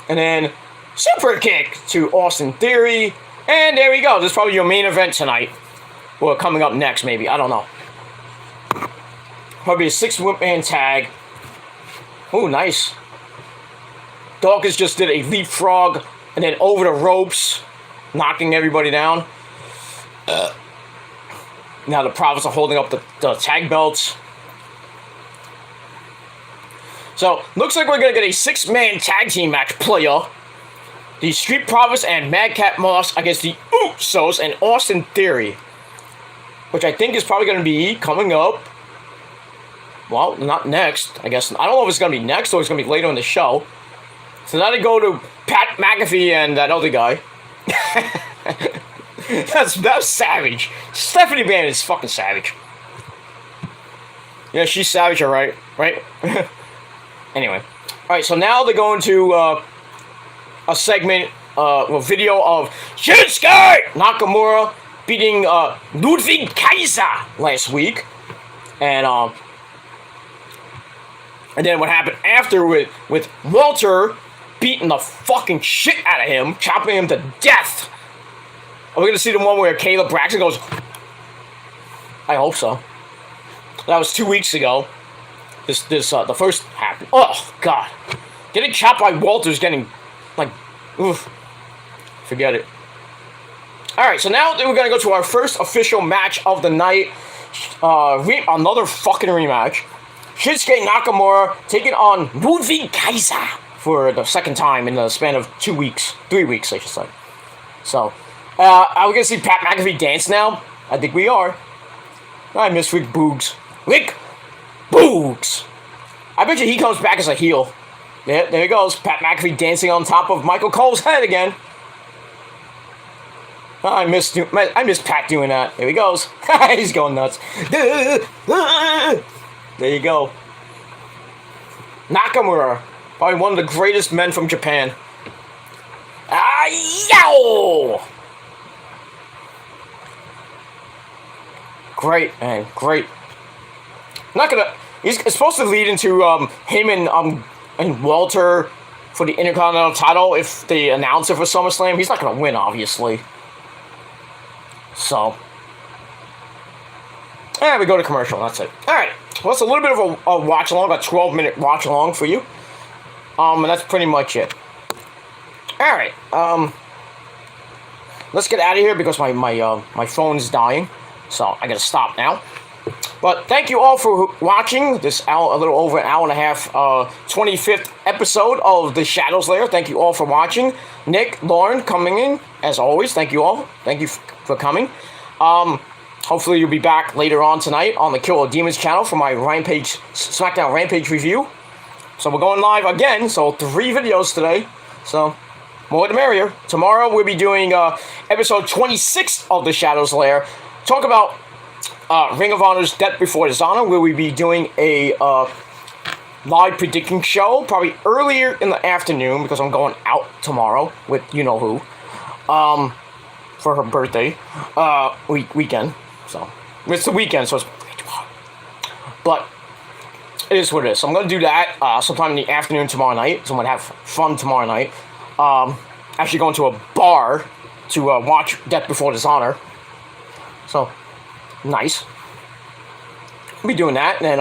and then super kick to Austin Theory, and there we go. This is probably your main event tonight. Or coming up next, maybe. I don't know. Probably a 6-man tag. Oh, nice. Dawkins just did a leapfrog and then over the ropes, knocking everybody down. Now the Prophets are holding up the tag belts. So, looks like we're going to get a 6-man tag team match player. The Street Profits and Madcap Moss against the Usos and Austin Theory. Which I think is probably going to be coming up. Well, not next, I guess. I don't know if it's going to be next or it's going to be later in the show. So now they go to Pat McAfee and that other guy. That's savage. Stephanie Bannon is fucking savage. Yeah, she's savage, alright. Right? Anyway. Alright, so now they're going to a segment, a video of Shinsuke Nakamura beating Ludwig Kaiser last week. And then what happened after with Walter beating the fucking shit out of him, chopping him to death. Are we going to see the one where Caleb Braxton goes... I hope so. That was 2 weeks ago. The first happened. Oh, God. Getting chopped by Walter's getting, like, oof. Forget it. Alright, so now we're going to go to our first official match of the night. Another fucking rematch. Shinsuke Nakamura taking on Ludwig Kaiser for the second time in the span of 2 weeks. 3 weeks, I should say. So, are we going to see Pat McAfee dance now? I think we are. I miss Rick Boogs. Rick Boogs! I bet you he comes back as a heel. There he goes. Pat McAfee dancing on top of Michael Cole's head again. I miss Pat doing that. There he goes. He's going nuts. There you go. Nakamura. Probably one of the greatest men from Japan. Yow! Great, man. Great. Not gonna... It's supposed to lead into him and Walter for the Intercontinental title if they announce it for SummerSlam. He's not gonna win, obviously. So... we go to commercial. That's it. Alright. Well, it's a little bit of a watch-along. A 12-minute watch-along for you. And that's pretty much it. Alright. Let's get out of here because my phone's dying. So, I gotta stop now. But thank you all for watching this hour, a little over an hour and a half, 25th episode of The Shadows Lair. Thank you all for watching. Nick, Lauren, coming in, as always. Thank you all. Thank you for coming. hopefully you'll be back later on tonight on the Kill of Demons channel for my SmackDown Rampage review. So we're going live again, so 3 videos today. So, more the merrier. Tomorrow we'll be doing episode 26 of The Shadows Lair. Talk about Ring of Honor's Death Before Dishonor, where we'll be doing a live prediction show, probably earlier in the afternoon, because I'm going out tomorrow with you-know-who, for her birthday, weekend. So, it's the weekend, so it's but it is what it is. So I'm going to do that sometime in the afternoon tomorrow night. So I'm going to have fun tomorrow night. Actually going to a bar to watch Death Before Dishonor. So, nice. I'll be doing that, and then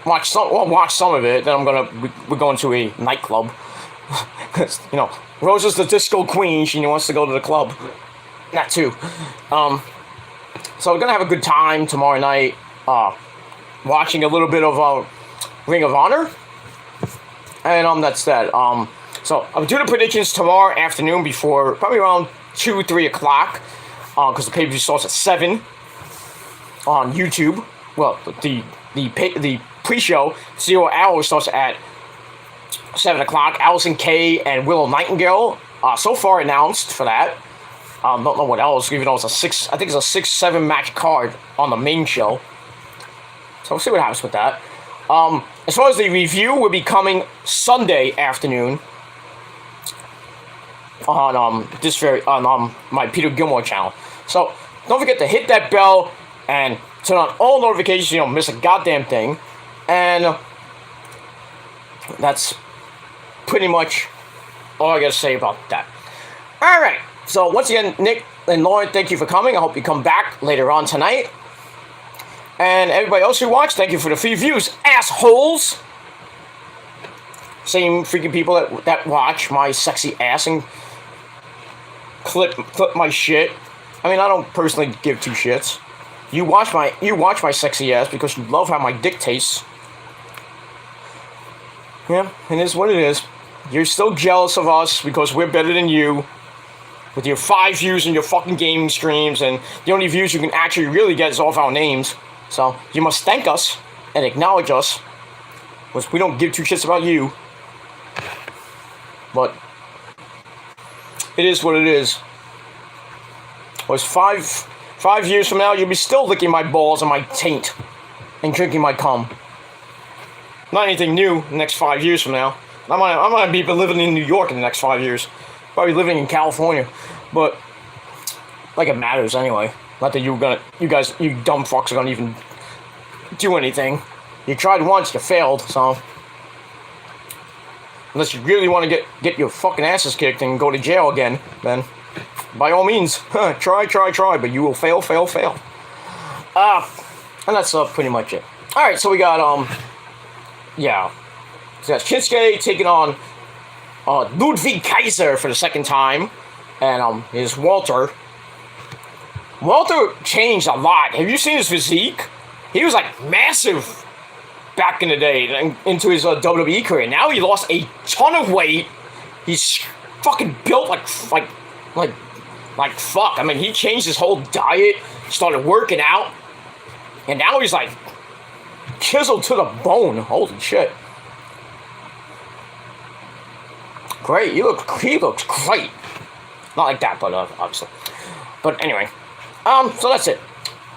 watch some of it. Then we're going to a nightclub. Because, you know, Rosa's the disco queen. She wants to go to the club. That too. So we're going to have a good time tomorrow night. Watching a little bit of Ring of Honor. And that's that. So I'll do the predictions tomorrow afternoon before probably around 2-3 o'clock. Because the pay-per-view starts at 7 on YouTube. Well, the pre-show 0 hour starts at 7 o'clock. Allison Kay and Willow Nightingale so far announced for that. Don't know what else, even though it's a 6-7 match card on the main show. So we'll see what happens with that. As far as the review, will be coming Sunday afternoon on my Peter Gilmore channel. So don't forget to hit that bell and turn on all notifications so you don't miss a goddamn thing. And that's pretty much all I gotta say about that. Alright, so once again, Nick and Lauren, thank you for coming. I hope you come back later on tonight. And everybody else who watched, thank you for the free views, assholes! Same freaking people that watch my sexy ass and clip my shit. I mean, I don't personally give 2 shits. You watch my sexy ass because you love how my dick tastes. Yeah, it is what it is. You're still jealous of us because we're better than you. With your 5 views in your fucking gaming streams, and the only views you can actually really get is off our names. So, you must thank us and acknowledge us, because we don't give 2 shits about you. But it is what it is. Was 5 years from now, you'll be still licking my balls and my taint and drinking my cum. Not anything new the next 5 years from now. I'm gonna be living in New York in the next 5 years. Probably living in California, but like it matters anyway. Not that you guys, you dumb fucks, are gonna even do anything. You tried once, you failed. So unless you really want to get your fucking asses kicked and go to jail again, then by all means, try, but you will fail. And that's pretty much it. All right, so we got yeah, so that's Shinsuke taking on Ludwig Kaiser for the 2nd time, and his Walter. Walter changed a lot. Have you seen his physique? He was like massive back in the day into his WWE career. Now he lost a ton of weight. He's fucking built like fuck. I mean, he changed his whole diet, started working out, and now he's like chiseled to the bone. Holy shit. Great, he looks great. Not like that, but obviously. But anyway, so that's it.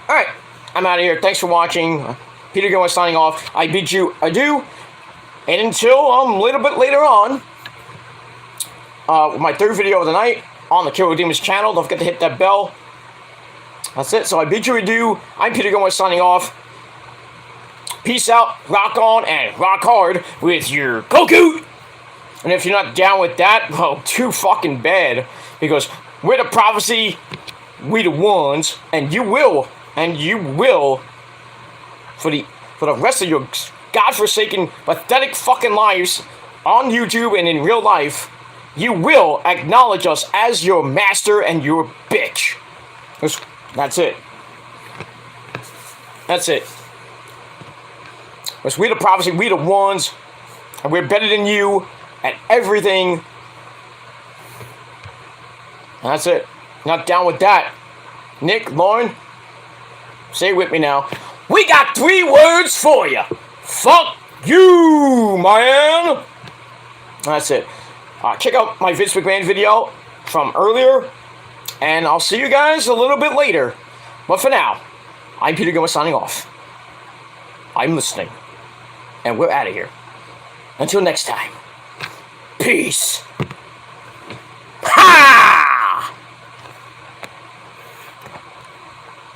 Alright, I'm out of here. Thanks for watching. Peter Gilmore signing off. I bid you adieu. And until a little bit later on, with my 3rd video of the night on the Kill of Demons channel. Don't forget to hit that bell. That's it. So I bid you adieu. I'm Peter Gilmore signing off. Peace out, rock on, and rock hard with your Goku! And if you're not down with that, well, too fucking bad. Because we're the prophecy, we the ones, and you will, for the rest of your godforsaken, pathetic fucking lives on YouTube and in real life, you will acknowledge us as your master and your bitch. That's it. That's it. Because we the prophecy, we the ones, and we're better than you at everything. And that's it. Not down with that. Nick, Lauren, Say it with me now. We got 3 words for you. Fuck you, man. That's it. Check out my Vince McMahon video from earlier, and I'll see you guys a little bit later. But for now, I'm Peter Gilman signing off. I'm listening, and we're out of here. Until next time, peace.